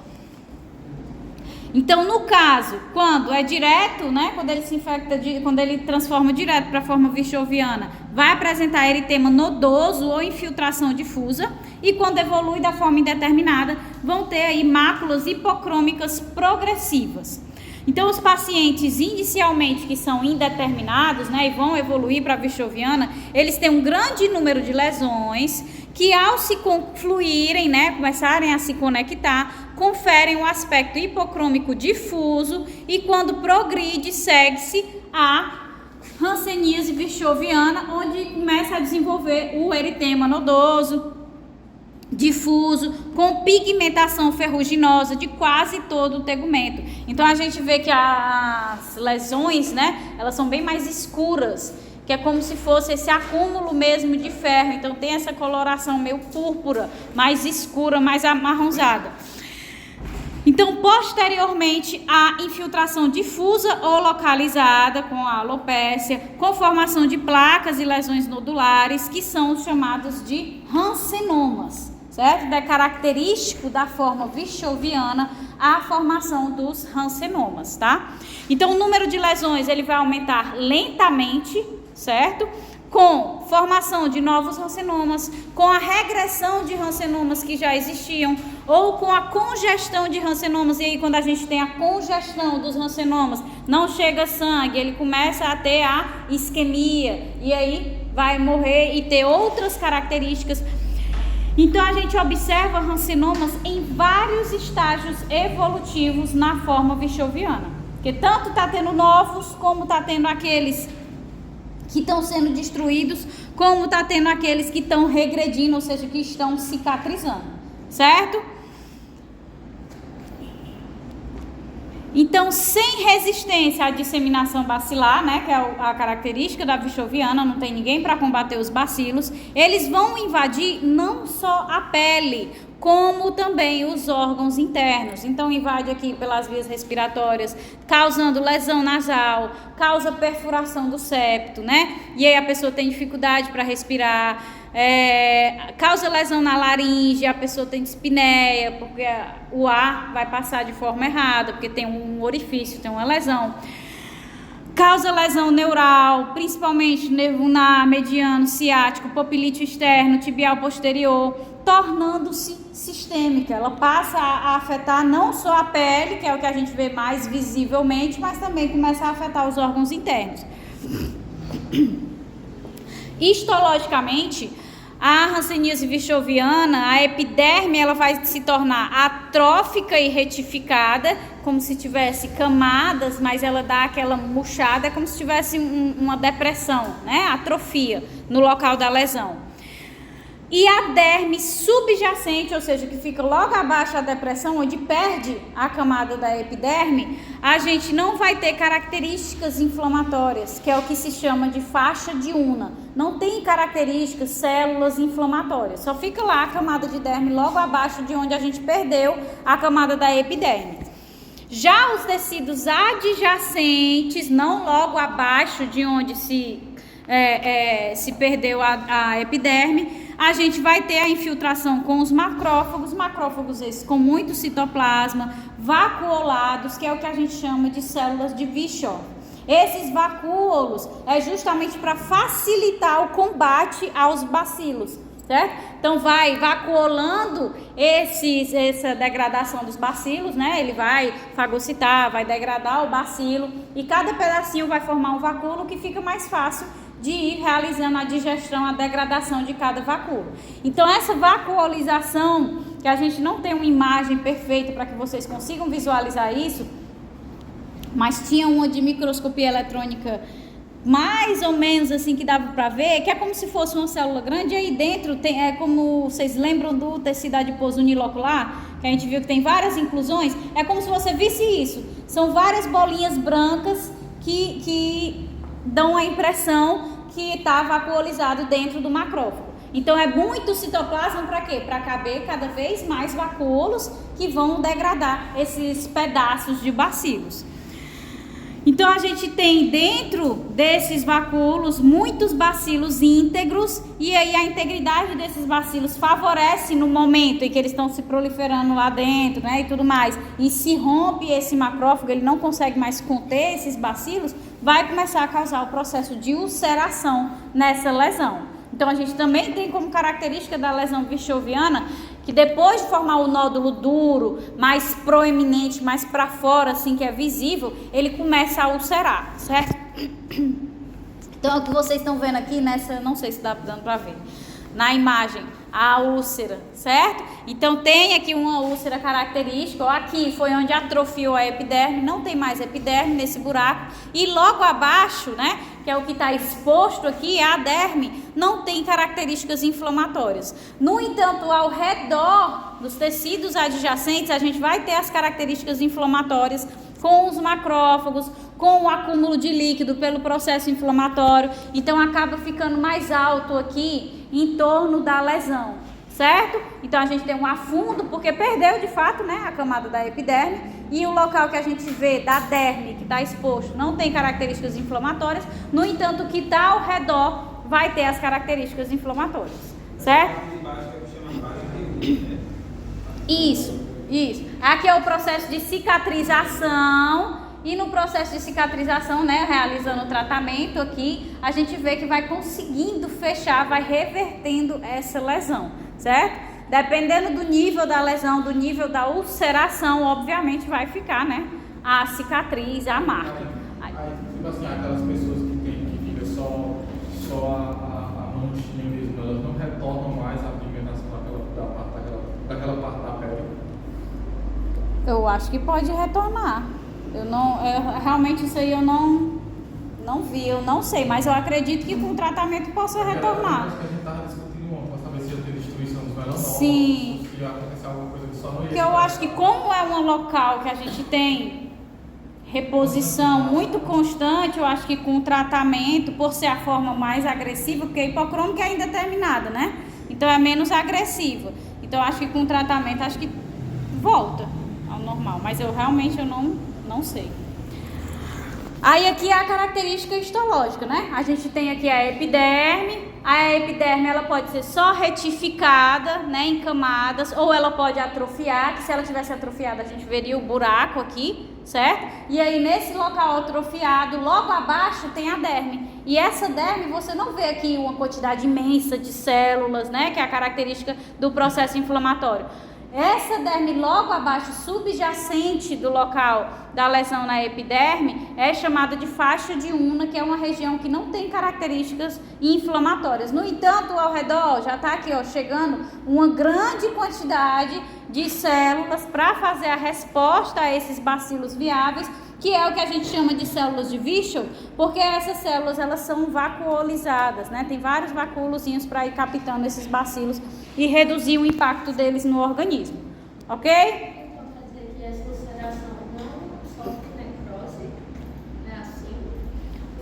Então, no caso, quando é direto, né, quando ele se infecta, quando ele transforma direto para a forma virchoviana, vai apresentar eritema nodoso ou infiltração difusa, e quando evolui da forma indeterminada, vão ter aí máculas hipocrômicas progressivas. Então, os pacientes inicialmente que são indeterminados, né, e vão evoluir para a virchoviana, eles têm um grande número de lesões que, ao se confluírem, né, começarem a se conectar, conferem um aspecto hipocrômico difuso, e quando progride, segue-se a hanseníase virchoviana, onde começa a desenvolver o eritema nodoso, difuso, com pigmentação ferruginosa de quase todo o tegumento. Então a gente vê que as lesões, né, elas são bem mais escuras, que é como se fosse esse acúmulo mesmo de ferro. Então tem essa coloração meio púrpura, mais escura, mais amarronzada. Então, posteriormente, a infiltração difusa ou localizada com a alopécia, com formação de placas e lesões nodulares, que são os chamados de hansenomas, certo? É característico da forma virchoviana a formação dos hansenomas, tá? Então, o número de lesões ele vai aumentar lentamente, certo? Com formação de novos hansenomas, com a regressão de hansenomas que já existiam, ou com a congestão de rancenomas. E aí quando a gente tem a congestão dos rancenomas, não chega sangue, ele começa a ter a isquemia, e aí vai morrer e ter outras características. Então a gente observa rancenomas em vários estágios evolutivos na forma vichoviana, porque tanto está tendo novos, como está tendo aqueles que estão sendo destruídos, como está tendo aqueles que estão regredindo, ou seja, que estão cicatrizando, certo? Então, sem resistência à disseminação bacilar, né, que é a característica da vichoviana, não tem ninguém para combater os bacilos, eles vão invadir não só a pele, como também os órgãos internos. Então, invade aqui pelas vias respiratórias, causando lesão nasal, causa perfuração do septo, né? E aí a pessoa tem dificuldade para respirar, causa lesão na laringe, a pessoa tem dispneia, porque o ar vai passar de forma errada, porque tem um orifício, tem uma lesão. Causa lesão neural, principalmente nervo ulnar, mediano, ciático, popilíteo externo, tibial posterior, tornando-se sistêmica. Ela passa a afetar não só a pele, que é o que a gente vê mais visivelmente, mas também começa a afetar os órgãos internos. Histologicamente, a hanseníase vichoviana, a epiderme, ela vai se tornar atrófica e retificada, como se tivesse camadas, mas ela dá aquela murchada, é como se tivesse uma depressão, né? Atrofia no local da lesão. E a derme subjacente, ou seja, que fica logo abaixo da depressão, onde perde a camada da epiderme, a gente não vai ter características inflamatórias, que é o que se chama de faixa de Unna. Não tem características, células inflamatórias, só fica lá a camada de derme logo abaixo de onde a gente perdeu a camada da epiderme. Já os tecidos adjacentes, não logo abaixo de onde se perdeu a epiderme, a gente vai ter a infiltração com os macrófagos esses com muito citoplasma, vacuolados, que é o que a gente chama de células de Bischoff. Esses vacúolos é justamente para facilitar o combate aos bacilos, certo? Então vai vacuolando essa degradação dos bacilos, né? Ele vai fagocitar, vai degradar o bacilo, e cada pedacinho vai formar um vacúolo que fica mais fácil de ir realizando a digestão, a degradação de cada vacúolo. Então essa vacuolização, que a gente não tem uma imagem perfeita para que vocês consigam visualizar isso, mas tinha uma de microscopia eletrônica mais ou menos assim que dava para ver, que é como se fosse uma célula grande, e aí dentro tem, como vocês lembram do tecido adiposo unilocular, que a gente viu que tem várias inclusões, é como se você visse isso, são várias bolinhas brancas que dão a impressão que está vacuolizado dentro do macrófago. Então é muito citoplasma para quê? Para caber cada vez mais vacúolos que vão degradar esses pedaços de bacilos. Então a gente tem dentro desses vacúolos muitos bacilos íntegros, e aí a integridade desses bacilos favorece no momento em que eles estão se proliferando lá dentro, né, e tudo mais, e se rompe esse macrófago, ele não consegue mais conter esses bacilos, vai começar a causar o processo de ulceração nessa lesão. Então a gente também tem como característica da lesão vichoviana que depois de formar o nódulo duro, mais proeminente, mais para fora, assim, que é visível, ele começa a ulcerar, certo? Então, o que vocês estão vendo aqui nessa, não sei se dá dando para ver, na imagem, a úlcera, certo? Então, tem aqui uma úlcera característica, ó, aqui foi onde atrofiou a epiderme, não tem mais epiderme nesse buraco, e logo abaixo, né, que é o que está exposto aqui, a derme, não tem características inflamatórias. No entanto, ao redor dos tecidos adjacentes, a gente vai ter as características inflamatórias com os macrófagos, com o acúmulo de líquido pelo processo inflamatório, então acaba ficando mais alto aqui em torno da lesão, certo? Então a gente tem um afundo, porque perdeu de fato, né, a camada da epiderme, e o local que a gente vê da derme, que está exposto, não tem características inflamatórias, no entanto, o que está ao redor vai ter as características inflamatórias, certo? Isso. Aqui é o processo de cicatrização, e no processo de cicatrização, né, realizando o tratamento aqui, a gente vê que vai conseguindo fechar, vai revertendo essa lesão, certo? Dependendo do nível da lesão, do nível da ulceração, obviamente vai ficar, né? A cicatriz, a marca. Aí, tipo assim, aquelas pessoas que fica só a manchinha mesmo, elas não retornam mais a pigmentação daquela parte da pele. Eu acho que pode retornar. Realmente isso aí eu não vi, eu não sei, mas eu acredito que com o tratamento possa retornar. Acho que a gente estava discutindo ontem, para saber se ia ter destruição dos melanócitos, Sim. se ia acontecer alguma coisa que só não ia. Porque eu acho que como é um local que a gente tem reposição muito constante, eu acho que com o tratamento, por ser a forma mais agressiva, porque a hipocrômica é indeterminada, né? Então é menos agressiva. Então eu acho que com o tratamento, acho que volta ao normal. Mas eu realmente não sei. Aí aqui é a característica histológica, né? A gente tem aqui a epiderme. A epiderme ela pode ser só retificada, né, em camadas, ou ela pode atrofiar, que se ela tivesse atrofiada a gente veria o buraco aqui, certo? E aí nesse local atrofiado, logo abaixo tem a derme. E essa derme você não vê aqui uma quantidade imensa de células, né, que é a característica do processo inflamatório. Essa derme logo abaixo, subjacente do local da lesão na epiderme, é chamada de faixa de Unna, que é uma região que não tem características inflamatórias. No entanto, ao redor já está aqui, ó, chegando uma grande quantidade de células para fazer a resposta a esses bacilos viáveis, que é o que a gente chama de células de Wischel, porque essas células elas são vacuolizadas, né? Tem vários vacúolozinhos para ir captando esses bacilos e reduzir o impacto deles no organismo, ok? Então, quer dizer que essa ulceração não sofre necrose, né, assim?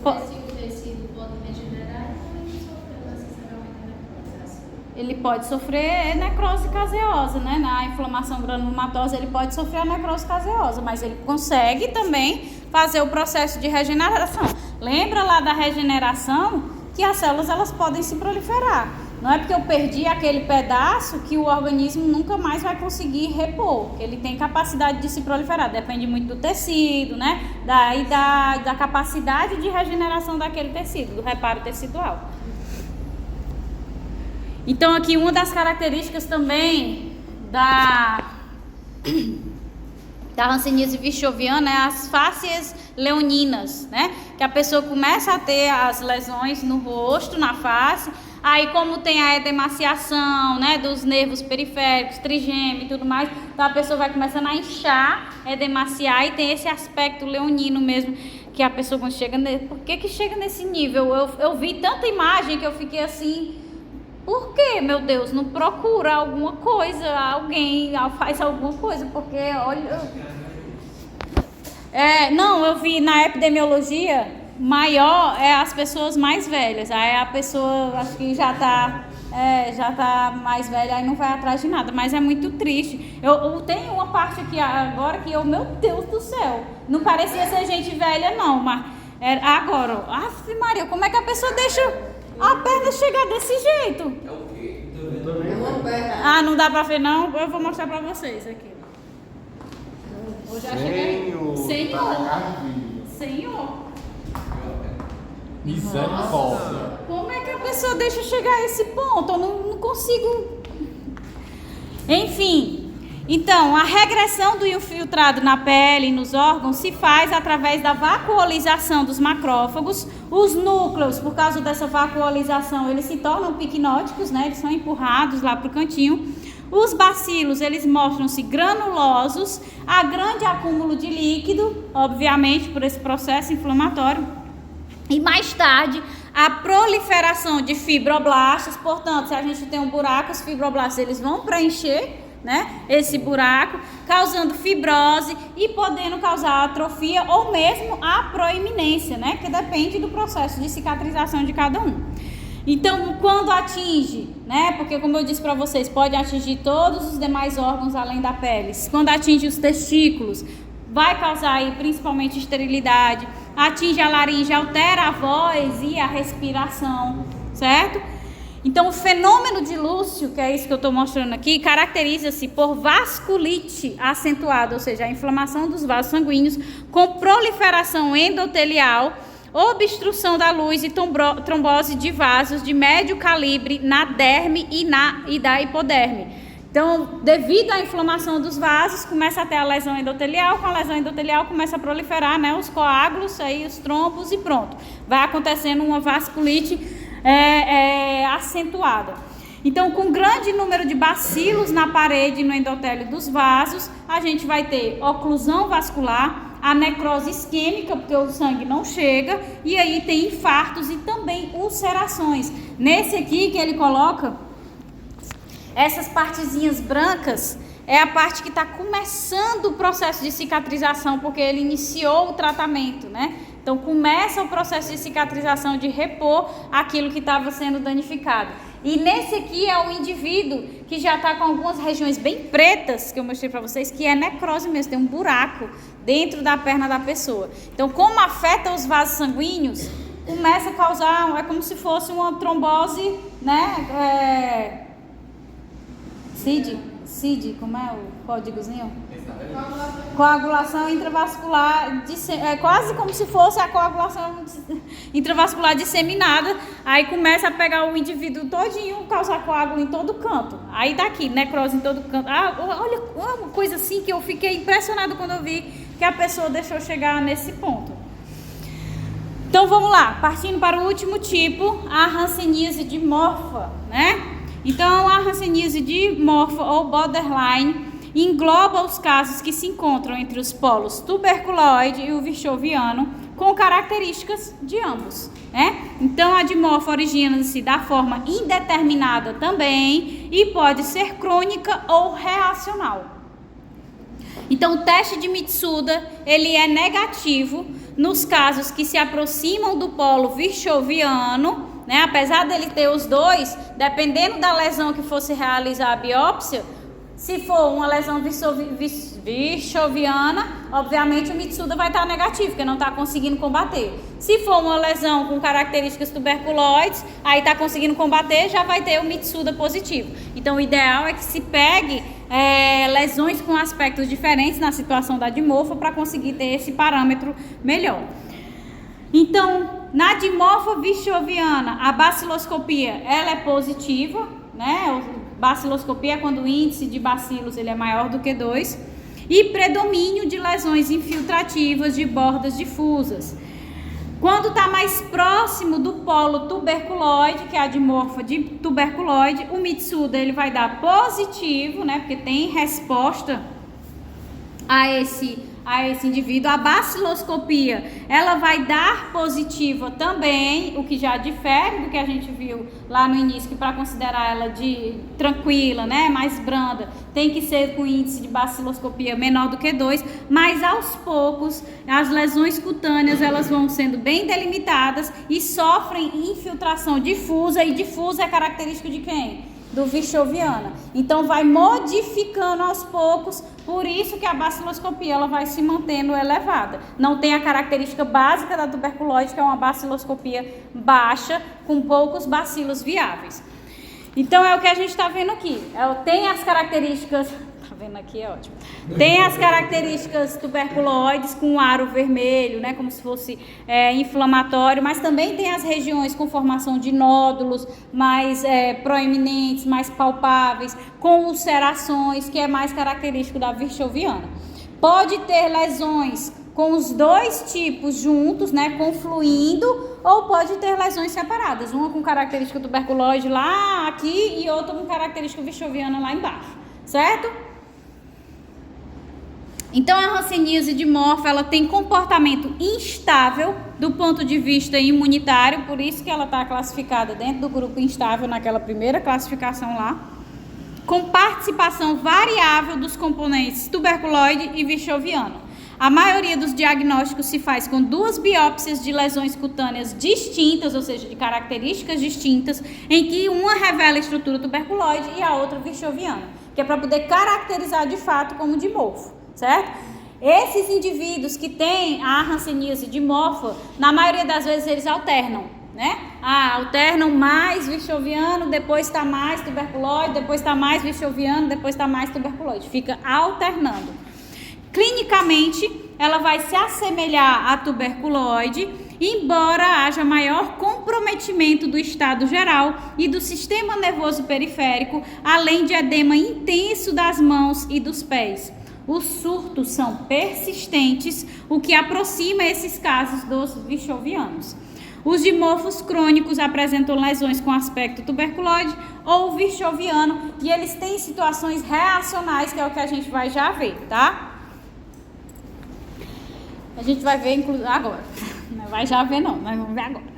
Porque se o tecido pode regenerar, então ele sofreu necessariamente necrose, assim. Ele pode sofrer necrose caseosa, né? Na inflamação granulomatosa ele pode sofrer a necrose caseosa, mas ele consegue também fazer o processo de regeneração. Lembra lá da regeneração que as células elas podem se proliferar. Não é porque eu perdi aquele pedaço que o organismo nunca mais vai conseguir repor. Ele tem capacidade de se proliferar. Depende muito do tecido, né? Da idade, da capacidade de regeneração daquele tecido, do reparo tecidual. Então aqui uma das características também da hanseníase wischelviana é as fáscias leoninas, né? Que a pessoa começa a ter as lesões no rosto, na face. Aí como tem a edemaciação, né, dos nervos periféricos, trigêmeo e tudo mais, então a pessoa vai começando a inchar, edemaciar e tem esse aspecto leonino mesmo, que a pessoa quando chega... Por que chega nesse nível? Eu vi tanta imagem que eu fiquei assim... Por que, meu Deus? Não procura alguma coisa, alguém faz alguma coisa, porque olha... Não, eu vi na epidemiologia... Maior é as pessoas mais velhas. Aí a pessoa acho que já tá mais velha, aí não vai atrás de nada. Mas é muito triste. Eu tenho uma parte aqui agora que meu Deus do céu, não parecia ser gente velha não, mas agora, Ave Maria, como é que a pessoa deixa a perna chegar desse jeito? É o quê? Não dá pra ver não? Eu vou mostrar pra vocês aqui. Eu já cheguei. Senhor. Misericórdia. Como é que a pessoa deixa chegar a esse ponto? Eu não consigo. Enfim, então a regressão do infiltrado na pele e nos órgãos se faz através da vacuolização dos macrófagos. Os núcleos, por causa dessa vacuolização, eles se tornam picnóticos, né? Eles são empurrados lá para o cantinho. Os bacilos, eles mostram-se granulosos, há grande acúmulo de líquido, obviamente por esse processo inflamatório. E mais tarde, a proliferação de fibroblastos, portanto, se a gente tem um buraco, os fibroblastos eles vão preencher, né, esse buraco, causando fibrose e podendo causar atrofia ou mesmo a proeminência, né, que depende do processo de cicatrização de cada um. Então, quando atinge, né, porque como eu disse para vocês, pode atingir todos os demais órgãos além da pele. Quando atinge os testículos, vai causar aí principalmente esterilidade, atinge a laringe, altera a voz e a respiração, certo? Então o fenômeno de Lúcio, que é isso que eu estou mostrando aqui, caracteriza-se por vasculite acentuada, ou seja, a inflamação dos vasos sanguíneos com proliferação endotelial, obstrução da luz e trombose de vasos de médio calibre na derme e da hipoderme. Então, devido à inflamação dos vasos, começa a ter a lesão endotelial. Com a lesão endotelial começa a proliferar, né, os coágulos, aí os trombos e pronto. Vai acontecendo uma vasculite acentuada. Então, com grande número de bacilos na parede e no endotélio dos vasos, a gente vai ter oclusão vascular, a necrose isquêmica, porque o sangue não chega, e aí tem infartos e também ulcerações. Nesse aqui que ele coloca, essas partezinhas brancas é a parte que está começando o processo de cicatrização, porque ele iniciou o tratamento, né? Então, começa o processo de cicatrização, de repor aquilo que estava sendo danificado. E nesse aqui é o indivíduo que já está com algumas regiões bem pretas, que eu mostrei para vocês, que é necrose mesmo, tem um buraco dentro da perna da pessoa. Então, como afeta os vasos sanguíneos, começa a causar, é como se fosse uma trombose, né? CID, como é o códigozinho? Coagulação intravascular, quase como se fosse a coagulação intravascular disseminada. Aí começa a pegar o indivíduo todinho, causar coágulo em todo canto. Aí daqui, necrose em todo canto. Olha, uma coisa assim que eu fiquei impressionado quando eu vi que a pessoa deixou chegar nesse ponto. Então vamos lá, partindo para o último tipo, a hanseníase dimorfa, né? Então a hanseníase dimorfa ou borderline engloba os casos que se encontram entre os polos tuberculoide e o virchoviano, com características de ambos, né? Então a dimorfa origina-se da forma indeterminada também e pode ser crônica ou reacional. Então o teste de Mitsuda, ele é negativo nos casos que se aproximam do polo virchoviano, né? Apesar dele ter os dois, dependendo da lesão que fosse realizar a biópsia, se for uma lesão virchoviana, obviamente o Mitsuda vai estar negativo, porque não está conseguindo combater. Se for uma lesão com características tuberculoides, aí está conseguindo combater, já vai ter o Mitsuda positivo. Então o ideal é que se pegue lesões com aspectos diferentes na situação da dimorfa para conseguir ter esse parâmetro melhor. Então, na dimorfa virchoviana, a baciloscopia ela é positiva, né? Baciloscopia é quando o índice de bacilos ele é maior do que 2, e predomínio de lesões infiltrativas de bordas difusas. Quando está mais próximo do polo tuberculoide, que é a dimorfa de tuberculoide, o Mitsuda ele vai dar positivo, né? Porque tem resposta a esse indivíduo. A baciloscopia ela vai dar positiva também, o que já difere do que a gente viu lá no início, que para considerar ela de tranquila, né, mais branda, tem que ser com índice de baciloscopia menor do que 2, mas aos poucos as lesões cutâneas elas vão sendo bem delimitadas e sofrem infiltração difusa, e difusa é característico de quem? Do virchoviana. Então vai modificando aos poucos, por isso que a baciloscopia ela vai se mantendo elevada. Não tem a característica básica da tuberculose, que é uma baciloscopia baixa, com poucos bacilos viáveis. Então é o que a gente está vendo aqui. Tem as características, tá vendo aqui, é ótimo. Tem as características tuberculoides com aro vermelho, né, como se fosse inflamatório, mas também tem as regiões com formação de nódulos mais proeminentes, mais palpáveis, com ulcerações, que é mais característico da virchoviana. Pode ter lesões com os dois tipos juntos, né, confluindo, ou pode ter lesões separadas, uma com característica tuberculoide lá, aqui, e outra com característica virchoviana lá embaixo, certo? Então a hanseníase dimorfa ela tem comportamento instável do ponto de vista imunitário, por isso que ela está classificada dentro do grupo instável naquela primeira classificação lá, com participação variável dos componentes tuberculoide e virchoviano. A maioria dos diagnósticos se faz com 2 biópsias de lesões cutâneas distintas, ou seja, de características distintas, em que uma revela a estrutura tuberculoide e a outra virchoviana, que é para poder caracterizar de fato como dimorfo, certo? Esses indivíduos que têm a hanseníase dimorfa, na maioria das vezes eles alternam, né? Alternam mais virchoviano, depois está mais tuberculoide, depois está mais virchoviano, depois está mais tuberculoide. Fica alternando. Clinicamente, ela vai se assemelhar à tuberculoide, embora haja maior comprometimento do estado geral e do sistema nervoso periférico, além de edema intenso das mãos e dos pés. Os surtos são persistentes, o que aproxima esses casos dos vichovianos. Os dimorfos crônicos apresentam lesões com aspecto tuberculose ou vichoviano, e eles têm situações reacionais, que é o que a gente vai já ver, tá? A gente vai ver agora. Não vai já ver não, nós vamos ver agora.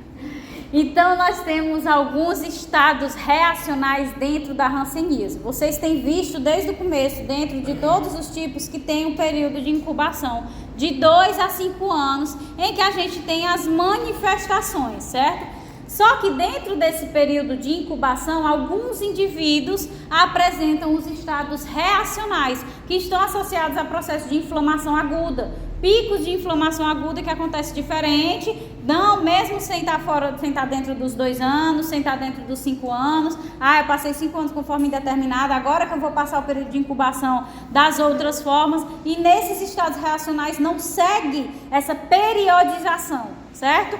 Então, nós temos alguns estados reacionais dentro da hanseníase. Vocês têm visto desde o começo, dentro de todos os tipos, que tem um período de incubação de 2 a 5 anos, em que a gente tem as manifestações, certo? Só que dentro desse período de incubação, alguns indivíduos apresentam os estados reacionais, que estão associados a processo de inflamação aguda. Picos de inflamação aguda que acontece diferente, não, mesmo sem estar dentro dos 2 anos, sem estar dentro dos 5 anos. Ah, eu passei 5 anos com forma indeterminada, agora que eu vou passar o período de incubação das outras formas. E nesses estados reacionais não segue essa periodização, certo?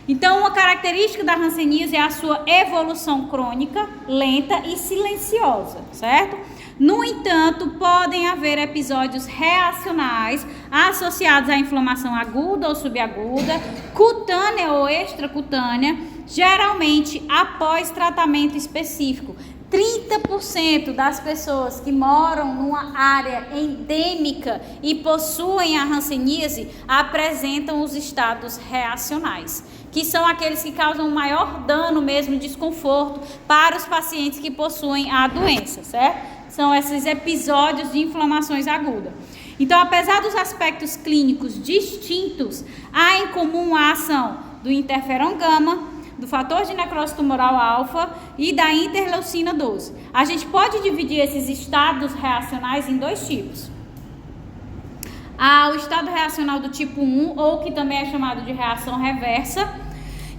Então, uma característica da hanseníase é a sua evolução crônica, lenta e silenciosa, certo? No entanto, podem haver episódios reacionais associados à inflamação aguda ou subaguda, cutânea ou extracutânea, geralmente após tratamento específico. 30% das pessoas que moram numa área endêmica e possuem a hanseníase apresentam os estados reacionais, que são aqueles que causam maior dano mesmo, desconforto para os pacientes que possuem a doença, certo? São esses episódios de inflamações agudas. Então, apesar dos aspectos clínicos distintos, há em comum a ação do interferon gama, do fator de necrose tumoral alfa e da interleucina 12. A gente pode dividir esses estados reacionais em 2 tipos. Há o estado reacional do tipo 1, ou que também é chamado de reação reversa,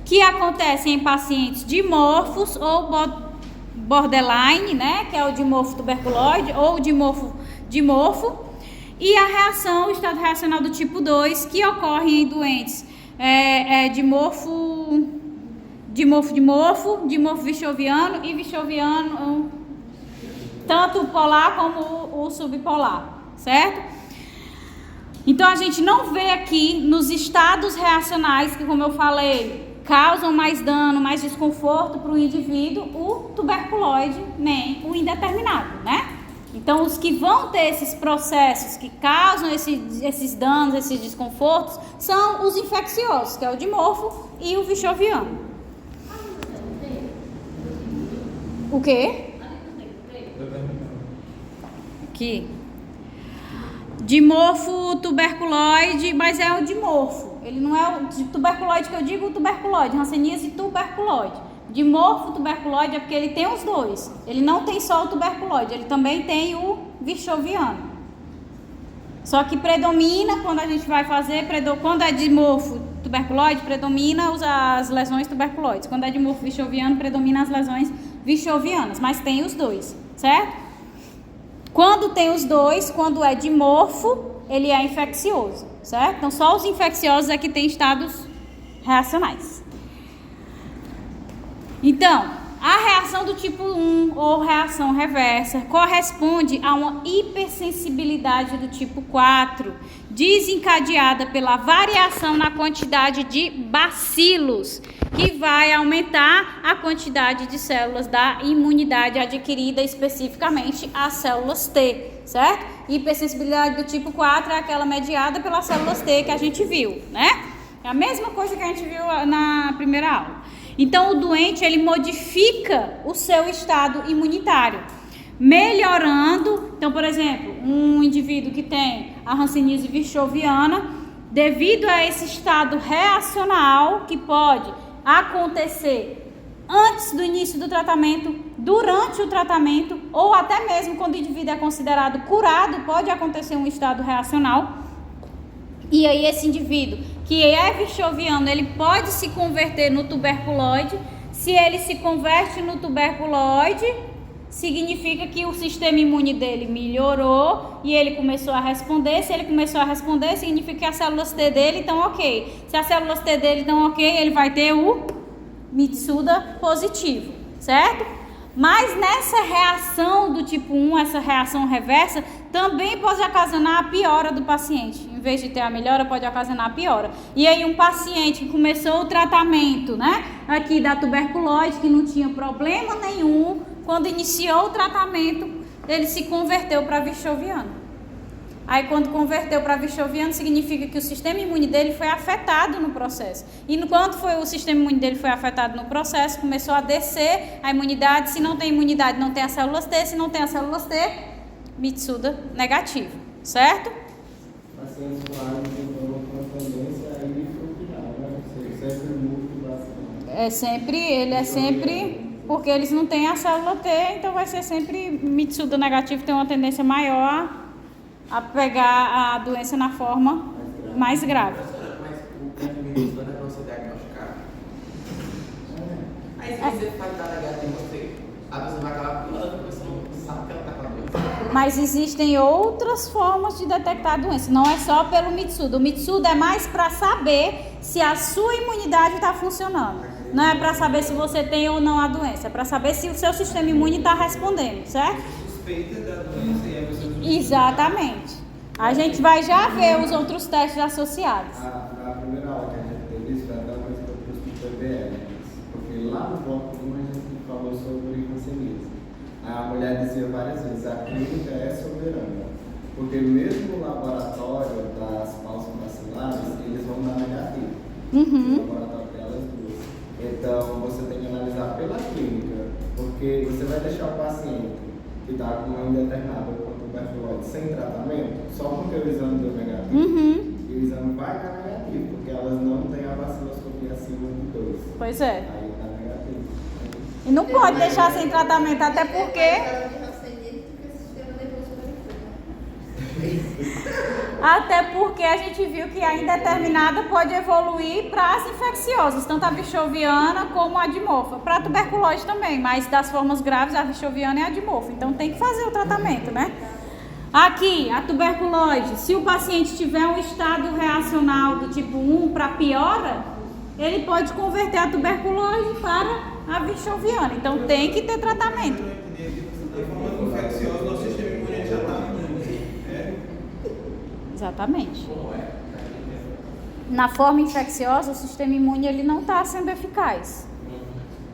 que acontece em pacientes dimorfos ou borderline, né, que é o dimorfo tuberculoide ou dimorfo, e a reação, o estado reacional do tipo 2, que ocorre em doentes dimorfo vichoviano e vichoviano, tanto o polar como o subpolar, certo? Então, a gente não vê aqui nos estados reacionais, que, como eu falei, causam mais dano, mais desconforto para o indivíduo, o tuberculoide nem o indeterminado, né? Então, os que vão ter esses processos que causam esses danos, esses desconfortos, são os infecciosos, que é o dimorfo e o vichoviano. O quê? Aqui. Dimorfo tuberculoide, mas é o dimorfo. Ele não é o tuberculoide que eu digo, o tuberculoide, hanseníase tuberculoide. Dimorfo tuberculoide é porque ele tem os 2. Ele não tem só o tuberculoide, ele também tem o vichoviano. Só que predomina, quando a gente vai fazer, quando é dimorfo tuberculoide, predomina as lesões tuberculoides. Quando é dimorfo vichoviano, predomina as lesões vichovianas, mas tem os 2, certo? Quando tem os 2, quando é dimorfo, ele é infeccioso, certo? Então, só os infecciosos é que tem estados reacionais. Então, a reação do tipo 1 ou reação reversa corresponde a uma hipersensibilidade do tipo 4, desencadeada pela variação na quantidade de bacilos, que vai aumentar a quantidade de células da imunidade adquirida, especificamente as células T, certo? Hipersensibilidade do tipo 4 é aquela mediada pelas células T que a gente viu, né? É a mesma coisa que a gente viu na primeira aula. Então, o doente, ele modifica o seu estado imunitário, melhorando. Então, por exemplo, um indivíduo que tem a hanseníase vichoviana, devido a esse estado reacional que pode acontecer antes do início do tratamento, durante o tratamento, ou até mesmo quando o indivíduo é considerado curado, pode acontecer um estado reacional. E aí esse indivíduo que é vichoviano, ele pode se converter no tuberculoide. Se ele se converte no tuberculoide, significa que o sistema imune dele melhorou e ele começou a responder. Se ele começou a responder, significa que as células T dele estão ok. Se as células T dele estão ok, ele vai ter o Mitsuda positivo, certo? Mas nessa reação do tipo 1, essa reação reversa, também pode ocasionar a piora do paciente. Em vez de ter a melhora, pode ocasionar a piora. E aí um paciente que começou o tratamento, né, aqui da tuberculose, que não tinha problema nenhum, quando iniciou o tratamento, ele se converteu para vichoviano. Aí quando converteu para vichoviano, significa que o sistema imune dele foi afetado no processo. E enquanto o sistema imune dele foi afetado no processo, começou a descer a imunidade. Se não tem imunidade, não tem as células T. Se não tem as células T, Mitsuda negativo, certo? Pacientes com AIDS então com tendência a irrefrutinar, né? Sempre múltiplo. Ele é sempre, porque eles não têm a célula T, então vai ser sempre Mitsuda negativo, tem uma tendência maior a pegar a doença na forma mais grave. Mas o que Mitsuda é para você diagnosticar? Aí se você faz dar negativo, a pessoa vai acabar piorando porque você não sabe que ela está com a doença. Mas existem outras formas de detectar a doença, não é só pelo Mitsuda. O Mitsuda é mais para saber se a sua imunidade está funcionando. Não é para saber se você tem ou não a doença, é para saber se o seu sistema imune está respondendo, certo? Suspeita da doença e a pessoa... Exatamente. A gente vai já ver os outros testes associados. Na primeira aula que a gente teve isso, foi até uma coisa que eu trouxe para o PBL, porque lá no bloco 1 a gente falou sobre rancenismo. A mulher dizia várias vezes, a clínica é soberana, porque mesmo no laboratório das falsas vacilares, eles vão dar negativo. No laboratório delas duas. Então, você tem que analisar pela clínica, porque você vai deixar o paciente que está com uma indeterminada tuberculose sem tratamento, só porque o exame deu negativo. E o exame vai dar negativo, porque elas não têm a vaciloscopia acima de 2. Pois é. Aí está negativo. E não pode deixar sem tratamento, até porque... Até porque a gente viu que a indeterminada pode evoluir para as infecciosas, tanto a vichoviana como a dimorfa. Para a tuberculose também, mas das formas graves, a vichoviana e a dimorfa. Então tem que fazer o tratamento, né? Aqui, a tuberculose, se o paciente tiver um estado reacional do tipo 1 para piora, ele pode converter a tuberculose para a vichoviana. Então tem que ter tratamento. De forma infecciosa, nosso sistema imune já está imune. Exatamente. Na forma infecciosa, o sistema imune ele não está sendo eficaz.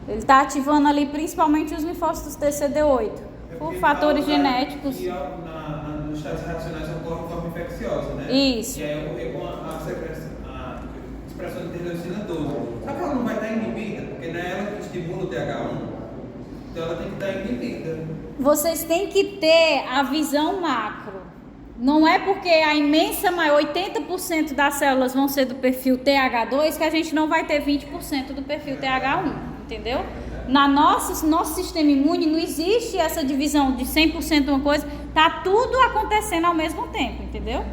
Ele está ativando ali principalmente os linfócitos TCD8, por fatores genéticos. E nos estados reacionais ocorre de forma infecciosa, né? Isso. E aí ocorre com a expressão de interleucina 12. Só que ela não vai estar inibida, porque não é ela que estimula o TH1. Então ela tem que estar inibida. Vocês têm que ter a visão macro. Não é porque a imensa maioria, 80% das células vão ser do perfil TH2, que a gente não vai ter 20% do perfil TH1, entendeu? Nosso sistema imune não existe essa divisão de 100% uma coisa, tá tudo acontecendo ao mesmo tempo, entendeu?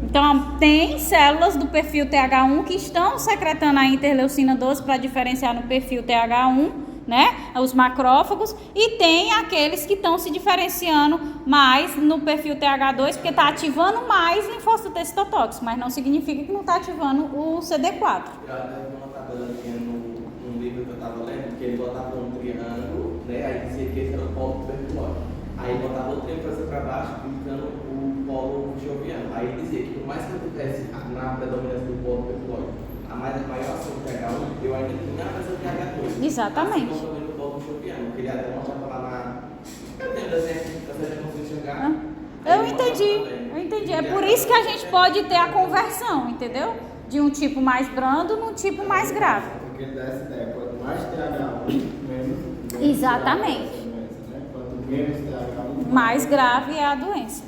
Então, tem células do perfil TH1 que estão secretando a interleucina 12 para diferenciar no perfil TH1, né? Os macrófagos, e tem aqueles que estão se diferenciando mais no perfil TH2, porque está ativando mais linfócito T citotóxico, mas não significa que não está ativando o CD4. Eu até vi uma tabela aqui num livro que eu estava lendo, que ele botava um triângulo, né? Aí dizia que esse era o polo tuberculose. Aí botava o triângulo para baixo, indicando o polo vichoviano. Aí dizia que por mais que eu tivesse na predominância do polo tuberculose, a maior ação do TH1, eu ainda tinha a ação do TH2. Exatamente. Assim como também no polo vichoviano. Eu queria até mostrar para lá na... Eu tenho desenho aqui, para você não enxergar. Eu entendi. É por isso que a gente pode ter a conversão, entendeu? De um tipo mais brando num tipo mais grave. Porque dá essa ideia, quanto mais TH1, menos... Exatamente. Né? Quanto menos TH1... Mais grave é a doença.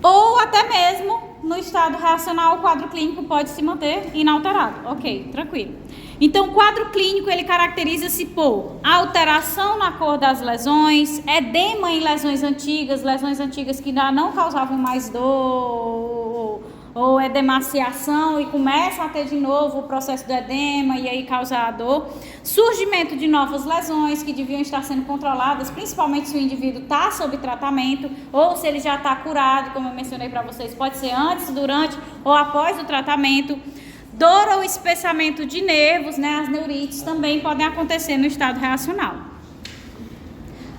Ou até mesmo no estado reacional, o quadro clínico pode se manter inalterado. Ok, tranquilo. Então, o quadro clínico, ele caracteriza-se por alteração na cor das lesões, edema em lesões antigas que ainda não causavam mais dor, ou edemaciação e começa a ter de novo o processo do edema e aí causa a dor. Surgimento de novas lesões que deviam estar sendo controladas, principalmente se o indivíduo está sob tratamento ou se ele já está curado, como eu mencionei para vocês, pode ser antes, durante ou após o tratamento. Dor ou espessamento de nervos, né? As neurites também podem acontecer no estado reacional.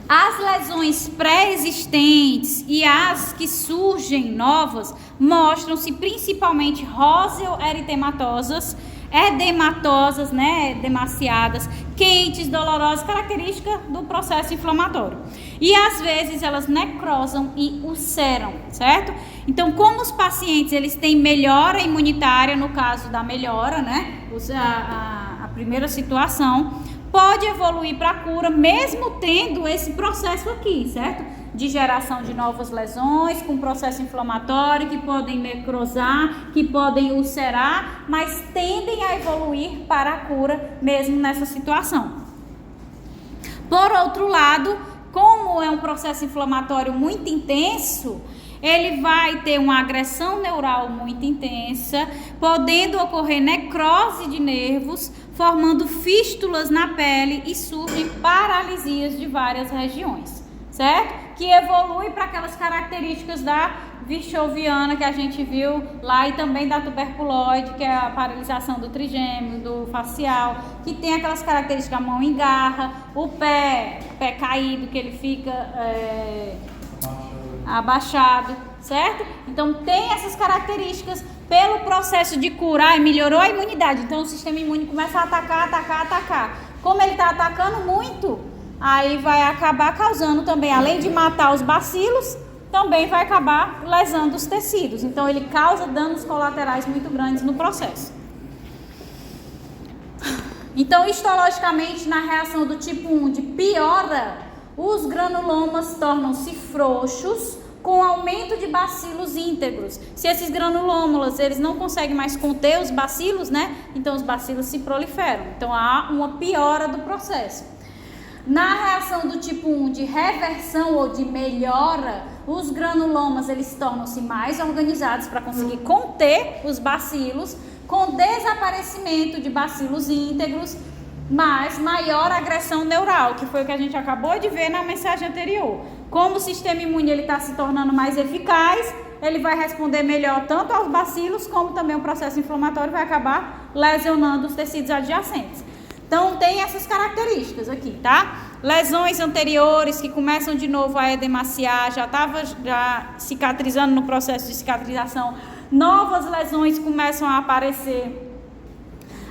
As lesões pré-existentes e as que surgem novas mostram-se principalmente róseo-eritematosas, edematosas, né, edemaciadas, quentes, dolorosas, característica do processo inflamatório. E às vezes elas necrosam e ulceram, certo? Então, como os pacientes eles têm melhora imunitária, no caso da melhora, né, a primeira situação, pode evoluir para a cura, mesmo tendo esse processo aqui, certo? De geração de novas lesões, com processo inflamatório, que podem necrosar, que podem ulcerar, mas tendem a evoluir para a cura, mesmo nessa situação. Por outro lado, como é um processo inflamatório muito intenso, ele vai ter uma agressão neural muito intensa, podendo ocorrer necrose de nervos, formando fístulas na pele e surgem paralisias de várias regiões, certo? Que evolui para aquelas características da virchoviana que a gente viu lá e também da tuberculose, que é a paralisação do trigêmeo, do facial, que tem aquelas características, a mão engarra, o pé caído, que ele fica abaixado, certo? Então tem essas características pelo processo de curar e melhorou a imunidade. Então o sistema imune começa a atacar. Como ele está atacando muito, aí vai acabar causando também, além de matar os bacilos, também vai acabar lesando os tecidos. Então ele causa danos colaterais muito grandes no processo. Então, histologicamente, na reação do tipo 1 de piora, os granulomas tornam-se frouxos com aumento de bacilos íntegros. Se esses granulômulas, eles não conseguem mais conter os bacilos, né? Então os bacilos se proliferam. Então há uma piora do processo. Na reação do tipo 1 de reversão ou de melhora, os granulomas eles tornam-se mais organizados para conseguir conter os bacilos, com desaparecimento de bacilos íntegros, mas maior agressão neural, que foi o que a gente acabou de ver na mensagem anterior. Como o sistema imune está se tornando mais eficaz, ele vai responder melhor tanto aos bacilos, como também o processo inflamatório vai acabar lesionando os tecidos adjacentes. Então, tem essas características aqui, tá? Lesões anteriores que começam de novo a edemaciar, já estava cicatrizando no processo de cicatrização. Novas lesões começam a aparecer.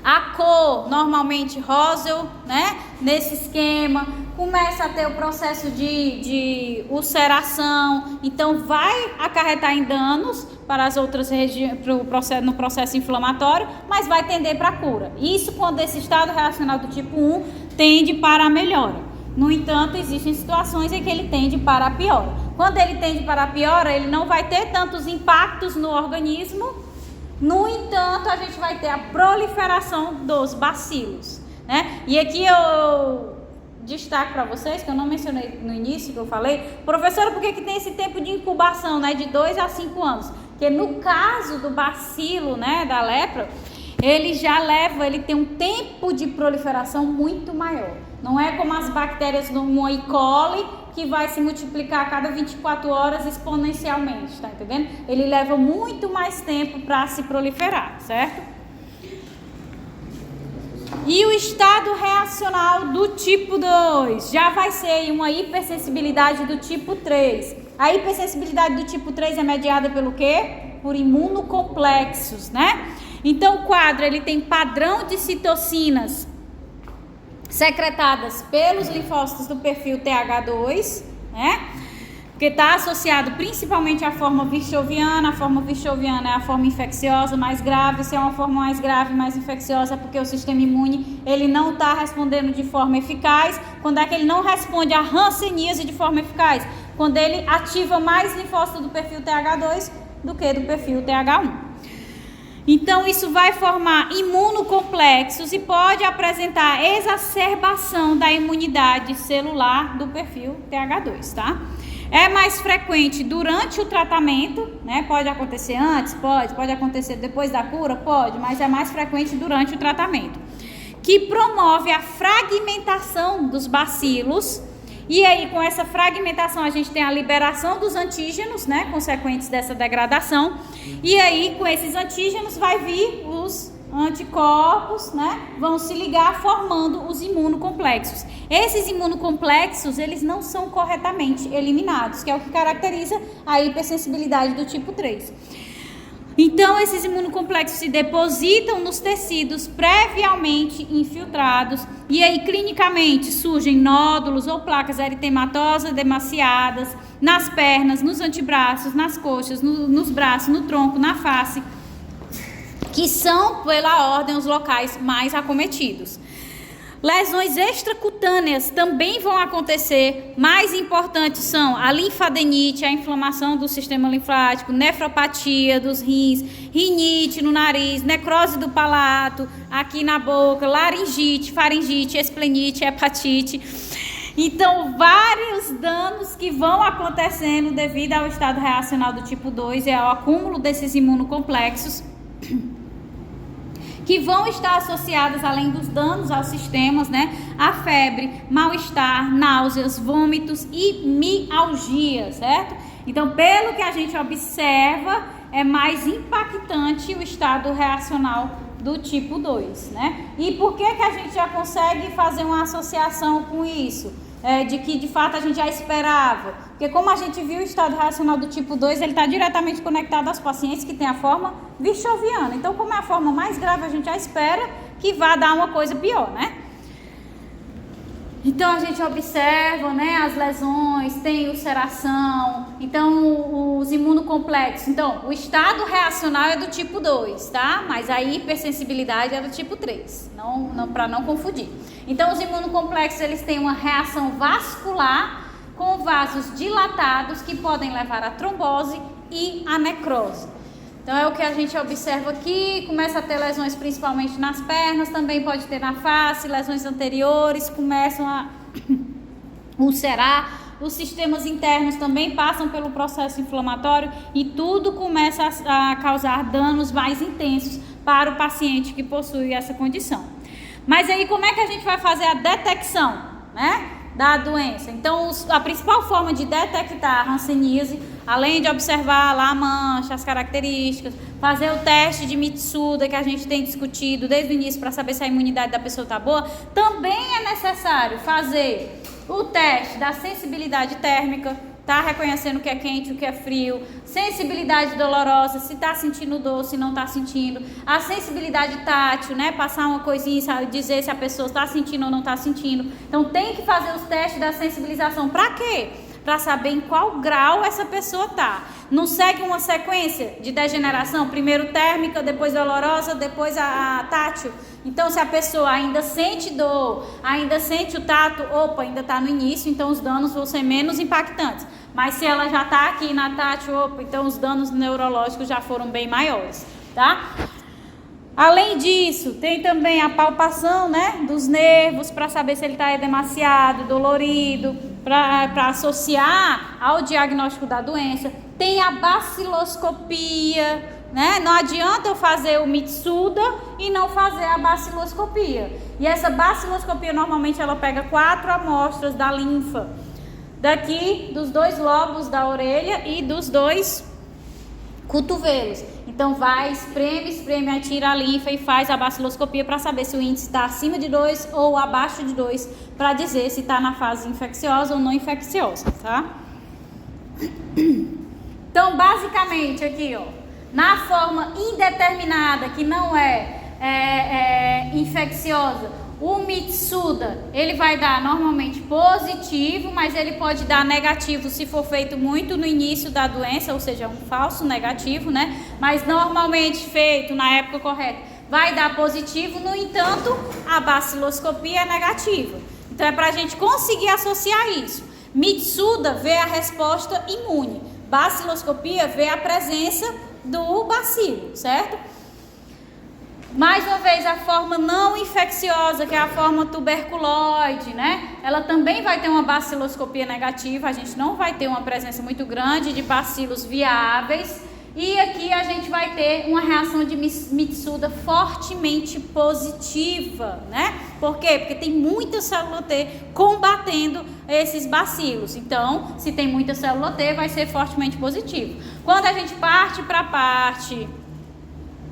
A cor, normalmente róseo, né? Nesse esquema, começa a ter o processo de ulceração, então vai acarretar em danos para as outras regiões, no processo inflamatório, mas vai tender para a cura. Isso quando esse estado reacional do tipo 1 tende para a melhora. No entanto, existem situações em que ele tende para a piora. Quando ele tende para a piora, ele não vai ter tantos impactos no organismo. No entanto, a gente vai ter a proliferação dos bacilos, né? E aqui eu destaco para vocês, que eu não mencionei no início, que eu falei, professora, por que tem esse tempo de incubação, né? De 2 a 5 anos? Porque no caso do bacilo, né, da lepra, ele tem um tempo de proliferação muito maior. Não é como as bactérias do E. coli, que vai se multiplicar a cada 24 horas exponencialmente, tá entendendo? Ele leva muito mais tempo para se proliferar, certo? E o estado reacional do tipo 2 já vai ser uma hipersensibilidade do tipo 3. A hipersensibilidade do tipo 3 é mediada pelo quê? Por imunocomplexos, né? Então o quadro ele tem padrão de citocinas secretadas pelos linfócitos do perfil TH2, né? Porque está associado principalmente à forma virchoviana. A forma virchoviana é a forma infecciosa mais grave. Se é uma forma mais grave, mais infecciosa, é porque o sistema imune ele não está respondendo de forma eficaz. Quando é que ele não responde à hanseníase de forma eficaz? Quando ele ativa mais linfócito do perfil TH2 do que do perfil TH1. Então, isso vai formar imunocomplexos e pode apresentar exacerbação da imunidade celular do perfil TH2, tá? É mais frequente durante o tratamento, né? Pode acontecer antes? Pode acontecer depois da cura? Pode, mas é mais frequente durante o tratamento. Que promove a fragmentação dos bacilos. E aí, com essa fragmentação, a gente tem a liberação dos antígenos, né, consequentes dessa degradação. E aí, com esses antígenos, vai vir os anticorpos, né, vão se ligar formando os imunocomplexos. Esses imunocomplexos, eles não são corretamente eliminados, que é o que caracteriza a hipersensibilidade do tipo 3. Então, esses imunocomplexos se depositam nos tecidos previamente infiltrados e aí, clinicamente, surgem nódulos ou placas eritematosas demasiadas nas pernas, nos antebraços, nas coxas, nos braços, no tronco, na face, que são, pela ordem, os locais mais acometidos. Lesões extracutâneas também vão acontecer. Mais importantes são a linfadenite, a inflamação do sistema linfático, nefropatia dos rins, rinite no nariz, necrose do palato, aqui na boca, laringite, faringite, esplenite, hepatite. Então, vários danos que vão acontecendo devido ao estado reacional do tipo 2 e ao acúmulo desses imunocomplexos, que vão estar associadas, além dos danos aos sistemas, né, a febre, mal-estar, náuseas, vômitos e mialgia, certo? Então, pelo que a gente observa, é mais impactante o estado reacional do tipo 2, né? E por que a gente já consegue fazer uma associação com isso? De que, de fato, a gente já esperava. Porque como a gente viu, o estado reacional do tipo 2, ele está diretamente conectado aos pacientes que têm a forma virchoviana. Então, como é a forma mais grave, a gente já espera que vá dar uma coisa pior, né? Então, a gente observa, né, as lesões, tem ulceração, então, os imunocomplexos. Então, o estado reacional é do tipo 2, tá? Mas a hipersensibilidade é do tipo 3, para não confundir. Então, os imunocomplexos, eles têm uma reação vascular com vasos dilatados que podem levar à trombose e à necrose. Então, é o que a gente observa aqui, começa a ter lesões principalmente nas pernas, também pode ter na face, lesões anteriores, começam a ulcerar, os sistemas internos também passam pelo processo inflamatório e tudo começa a causar danos mais intensos para o paciente que possui essa condição. Mas aí, como é que a gente vai fazer a detecção, né, da doença? Então, a principal forma de detectar a hanseníase, além de observar lá a mancha, as características, fazer o teste de Mitsuda que a gente tem discutido desde o início para saber se a imunidade da pessoa está boa, também é necessário fazer o teste da sensibilidade térmica, tá reconhecendo o que é quente, o que é frio, sensibilidade dolorosa, se está sentindo dor, se não está sentindo, a sensibilidade tátil, né, passar uma coisinha, sabe, dizer se a pessoa está sentindo ou não está sentindo. Então tem que fazer os testes da sensibilização. Para quê? Para saber em qual grau essa pessoa está. Não segue uma sequência de degeneração, primeiro térmica, depois dolorosa, depois a tátil. Então, se a pessoa ainda sente dor, ainda sente o tato, opa, ainda está no início, então os danos vão ser menos impactantes. Mas se ela já está aqui na tátil, opa, então os danos neurológicos já foram bem maiores, tá? Além disso, tem também a palpação, né, dos nervos para saber se ele está edemaciado, dolorido, para associar ao diagnóstico da doença. Tem a baciloscopia, né? Não adianta eu fazer o Mitsuda e não fazer a baciloscopia. E essa baciloscopia, normalmente, ela pega 4 amostras da linfa, daqui dos 2 lobos da orelha e dos 2 cotovelos. Então, vai, espreme, atira a linfa e faz a baciloscopia para saber se o índice está acima de 2 ou abaixo de 2, para dizer se está na fase infecciosa ou não infecciosa, tá? Então, basicamente, aqui, ó, na forma indeterminada, que não é infecciosa, o Mitsuda, ele vai dar normalmente positivo, mas ele pode dar negativo se for feito muito no início da doença, ou seja, um falso negativo, né? Mas normalmente feito na época correta, vai dar positivo, no entanto, a baciloscopia é negativa. Então é para a gente conseguir associar isso. Mitsuda vê a resposta imune, baciloscopia vê a presença do bacilo, certo? Mais uma vez, a forma não infecciosa, que é a forma tuberculoide, né? Ela também vai ter uma baciloscopia negativa, a gente não vai ter uma presença muito grande de bacilos viáveis. E aqui a gente vai ter uma reação de Mitsuda fortemente positiva, né? Por quê? Porque tem muita célula T combatendo esses bacilos. Então, se tem muita célula T, vai ser fortemente positivo. Quando a gente parte para a parte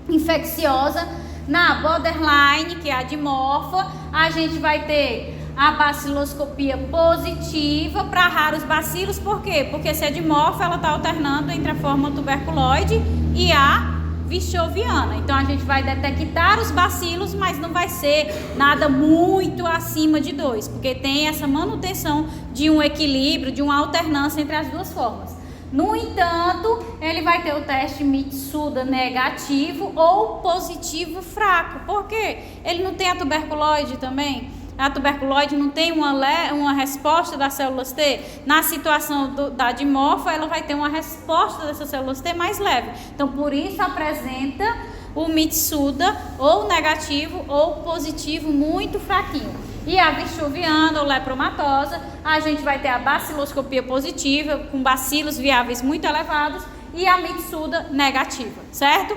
infecciosa. Na borderline, que é a dimorfa, a gente vai ter a baciloscopia positiva para raros bacilos. Por quê? Porque se é dimorfa, ela está alternando entre a forma tuberculoide e a vichoviana. Então a gente vai detectar os bacilos, mas não vai ser nada muito acima de 2, porque tem essa manutenção de um equilíbrio, de uma alternância entre as duas formas. No entanto, ele vai ter o teste Mitsuda negativo ou positivo fraco. Por quê? Ele não tem a tuberculoide também? A tuberculoide não tem uma resposta das células T? Na situação da dimorfa, ela vai ter uma resposta dessas células T mais leve. Então, por isso apresenta o Mitsuda ou negativo ou positivo muito fraquinho. E a vichoviana ou lepromatosa, a gente vai ter a baciloscopia positiva, com bacilos viáveis muito elevados, e a Mitsuda negativa, certo?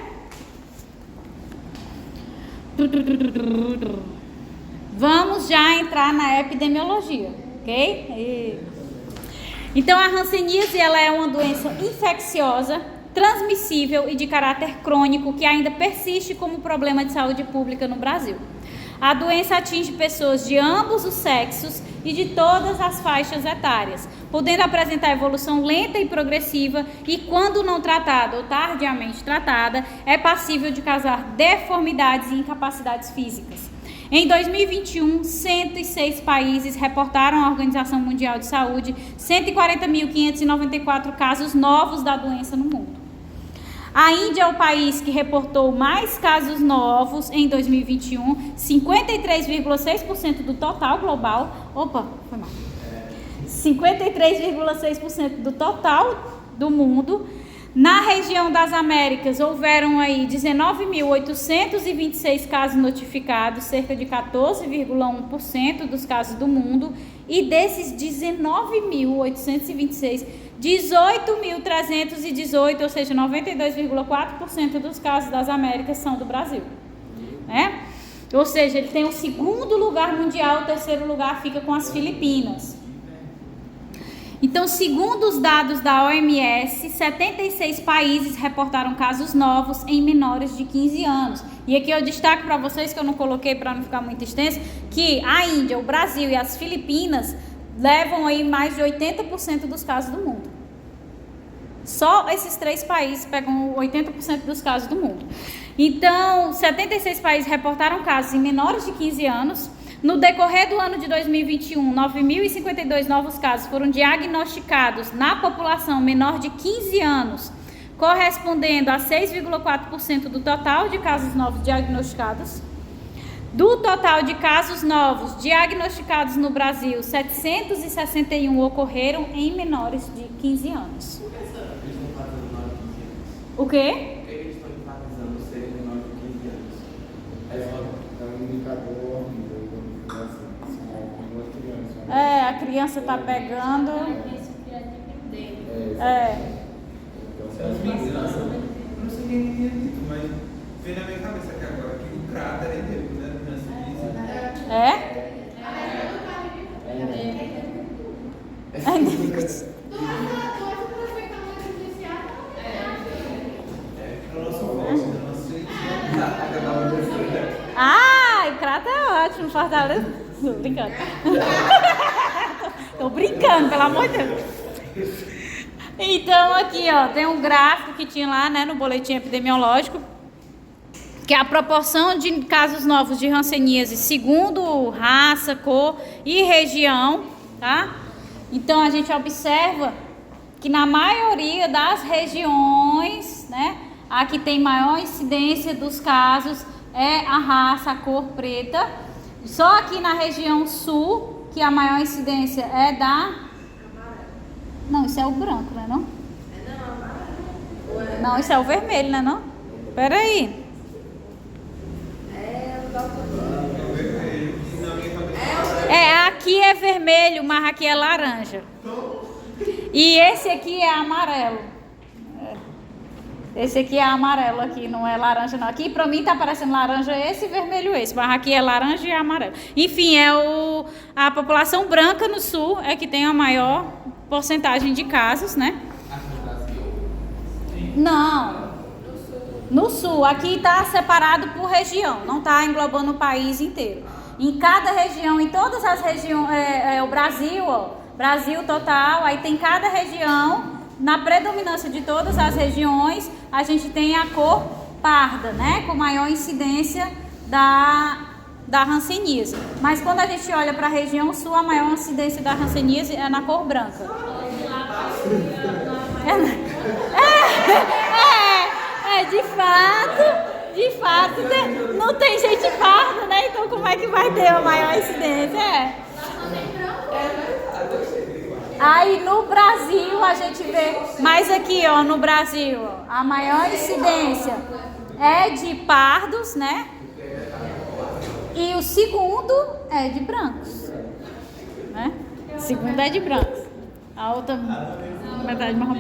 Vamos já entrar na epidemiologia, ok? Então, a hanseníase, ela é uma doença infecciosa, transmissível e de caráter crônico, que ainda persiste como problema de saúde pública no Brasil. A doença atinge pessoas de ambos os sexos e de todas as faixas etárias, podendo apresentar evolução lenta e progressiva e, quando não tratada ou tardiamente tratada, é passível de causar deformidades e incapacidades físicas. Em 2021, 106 países reportaram à Organização Mundial de Saúde 140.594 casos novos da doença no mundo. A Índia é o país que reportou mais casos novos em 2021, 53,6% do total global. 53,6% do total do mundo. Na região das Américas, houveram aí 19.826 casos notificados, cerca de 14,1% dos casos do mundo. E desses 19.826, 18.318, ou seja, 92,4% dos casos das Américas são do Brasil, né? Ou seja, ele tem o segundo lugar mundial, o terceiro lugar fica com as Filipinas. Então, segundo os dados da OMS, 76 países reportaram casos novos em menores de 15 anos. E aqui eu destaco para vocês, que eu não coloquei para não ficar muito extenso, que a Índia, o Brasil e as Filipinas levam aí mais de 80% dos casos do mundo. Só esses 3 países pegam 80% dos casos do mundo. Então, 76 países reportaram casos em menores de 15 anos. No decorrer do ano de 2021, 9.052 novos casos foram diagnosticados na população menor de 15 anos, correspondendo a 6,4% do total de casos novos diagnosticados. Do total de casos novos diagnosticados no Brasil, 761 ocorreram em menores de 15 anos. Por que eles estão fazendo menor de 15 anos? O quê? Por que eles estão enfatizando serem menor de 15 anos? É um indicador a criança está pegando. Isso que é dependente. Se eu não me engano, eu não sei quem tinha dito, mas veio na minha cabeça aqui agora que o cráter é dele, né? O cráter é ótimo, Fortaleza. Tô brincando. Tô brincando, pelo amor de Deus. Então, aqui, ó, tem um gráfico que tinha lá, né, no boletim epidemiológico, que é a proporção de casos novos de hanseníase segundo raça, cor e região, tá? Então, a gente observa que na maioria das regiões, né, a que tem maior incidência dos casos é a raça, a cor preta. Só aqui na região sul, que a maior incidência é da... Não, isso é o branco, né, não? Não, isso é o vermelho, né, não? Peraí. Aqui é vermelho, mas aqui é laranja. E esse aqui é amarelo. Esse aqui é amarelo, aqui não é laranja não. Aqui pra mim tá parecendo laranja esse e vermelho esse, mas aqui é laranja e amarelo. Enfim, a população branca no sul é que tem a maior porcentagem de casos, né? Aqui no Brasil? Não. No sul, aqui está separado por região, não está englobando o país inteiro. Em cada região, em todas as regiões, o Brasil, ó, Brasil total, aí tem cada região, na predominância de todas as regiões, a gente tem a cor parda, né, com maior incidência da hanseníase. Mas quando a gente olha para a região sul, a maior incidência da hanseníase é na cor branca. De fato, não tem gente parda, né? Então como é que vai ter a maior incidência? Aí no Brasil a gente vê, mas aqui ó, no Brasil, ó, a maior incidência é de pardos, né? E o segundo é de brancos, né? O segundo é de brancos. A outra metade marrom.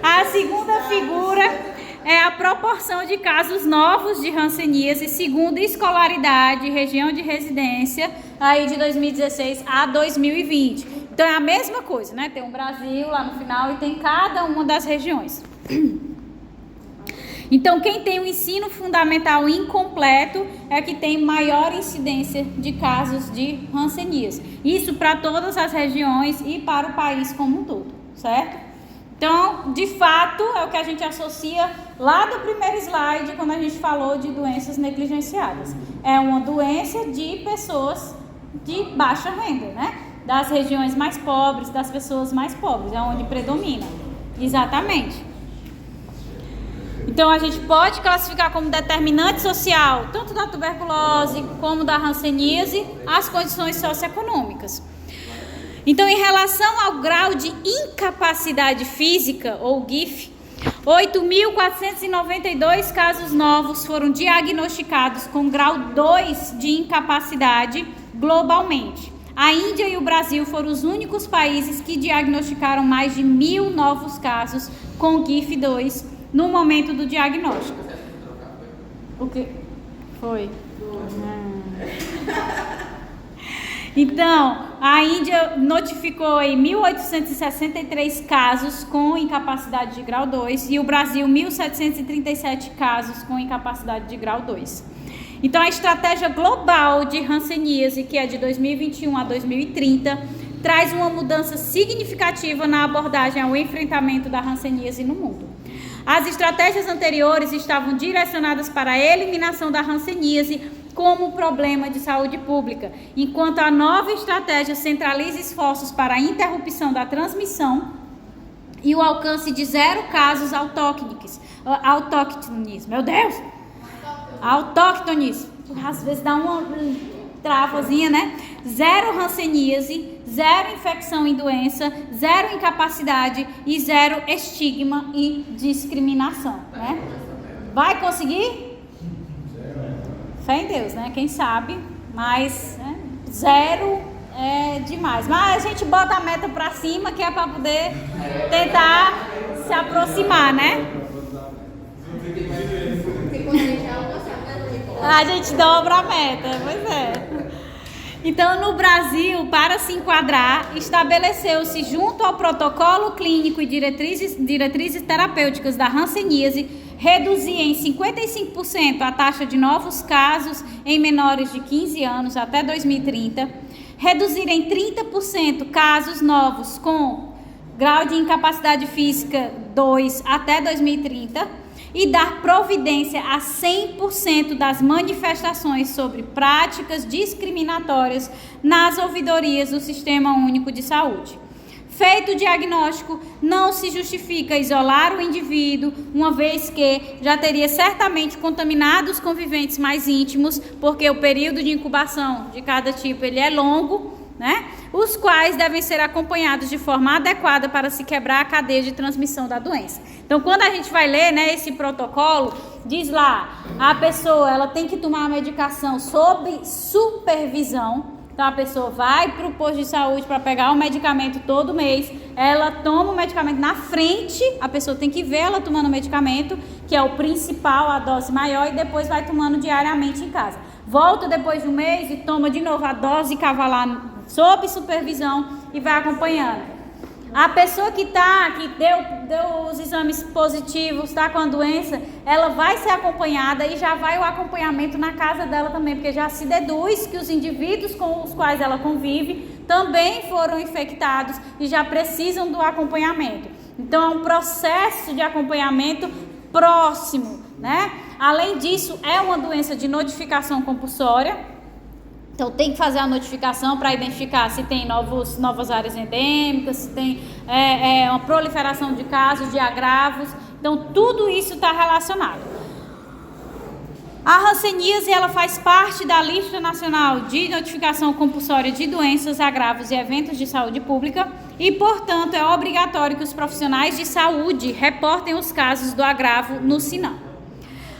A segunda figura é a proporção de casos novos de hanseníase segundo escolaridade, região de residência, aí de 2016 a 2020. Então é a mesma coisa, né? Tem um Brasil lá no final e tem cada uma das regiões. Então quem tem o ensino fundamental incompleto é que tem maior incidência de casos de hanseníase. Isso para todas as regiões e para o país como um todo, certo? Então, de fato, é o que a gente associa lá do primeiro slide, quando a gente falou de doenças negligenciadas. É uma doença de pessoas de baixa renda, né? Das regiões mais pobres, das pessoas mais pobres, é onde predomina. Exatamente. Então, a gente pode classificar como determinante social, tanto da tuberculose como da hanseníase, as condições socioeconômicas. Então, em relação ao grau de incapacidade física, ou GIF, 8.492 casos novos foram diagnosticados com grau 2 de incapacidade globalmente. A Índia e o Brasil foram os únicos países que diagnosticaram mais de 1.000 novos casos com GIF 2 no momento do diagnóstico. O que foi? Então, a Índia notificou aí 1.863 casos com incapacidade de grau 2 e o Brasil 1.737 casos com incapacidade de grau 2. Então, a estratégia global de hanseníase, que é de 2021 a 2030, traz uma mudança significativa na abordagem ao enfrentamento da hanseníase no mundo. As estratégias anteriores estavam direcionadas para a eliminação da hanseníase como problema de saúde pública, enquanto a nova estratégia centraliza esforços para a interrupção da transmissão e o alcance de 0 casos autóctones. Meu Deus! Autóctones. Às vezes dá uma travazinha, né? 0 hanseníase, 0 infecção e doença, 0 incapacidade e 0 estigma e discriminação, né? Vai conseguir? Fé em Deus, né? Quem sabe, mas 0 é demais. Mas a gente bota a meta pra cima, que é pra poder tentar se aproximar, né? A gente dobra a meta, pois é. Então, no Brasil, para se enquadrar, estabeleceu-se junto ao protocolo clínico e diretrizes terapêuticas da hanseníase, reduzir em 55% a taxa de novos casos em menores de 15 anos até 2030, reduzir em 30% casos novos com grau de incapacidade física 2 até 2030 e dar providência a 100% das manifestações sobre práticas discriminatórias nas ouvidorias do Sistema Único de Saúde. Feito o diagnóstico, não se justifica isolar o indivíduo, uma vez que já teria certamente contaminado os conviventes mais íntimos, porque o período de incubação de cada tipo ele é longo, né? Os quais devem ser acompanhados de forma adequada para se quebrar a cadeia de transmissão da doença. Então, quando a gente vai ler, né, esse protocolo, diz lá, a pessoa ela tem que tomar a medicação sob supervisão. Então, a pessoa vai para o posto de saúde para pegar o medicamento todo mês, ela toma o medicamento na frente, a pessoa tem que ver ela tomando o medicamento, que é o principal, a dose maior, e depois vai tomando diariamente em casa. Volta depois de um mês e toma de novo a dose cavalar sob supervisão e vai acompanhando. A pessoa que deu os exames positivos, está com a doença, ela vai ser acompanhada e já vai o acompanhamento na casa dela também, porque já se deduz que os indivíduos com os quais ela convive também foram infectados e já precisam do acompanhamento. Então é um processo de acompanhamento próximo, né? Além disso, é uma doença de notificação compulsória. Então tem que fazer a notificação para identificar se tem novas áreas endêmicas, se tem uma proliferação de casos, de agravos. Então tudo isso está relacionado. A hanseníase, ela faz parte da lista nacional de notificação compulsória de doenças, agravos e eventos de saúde pública e, portanto, é obrigatório que os profissionais de saúde reportem os casos do agravo no SINAM.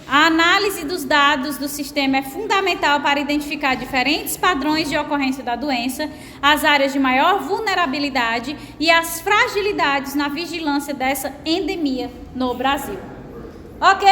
A análise dos dados do sistema é fundamental para identificar diferentes padrões de ocorrência da doença, as áreas de maior vulnerabilidade e as fragilidades na vigilância dessa endemia no Brasil. Ok?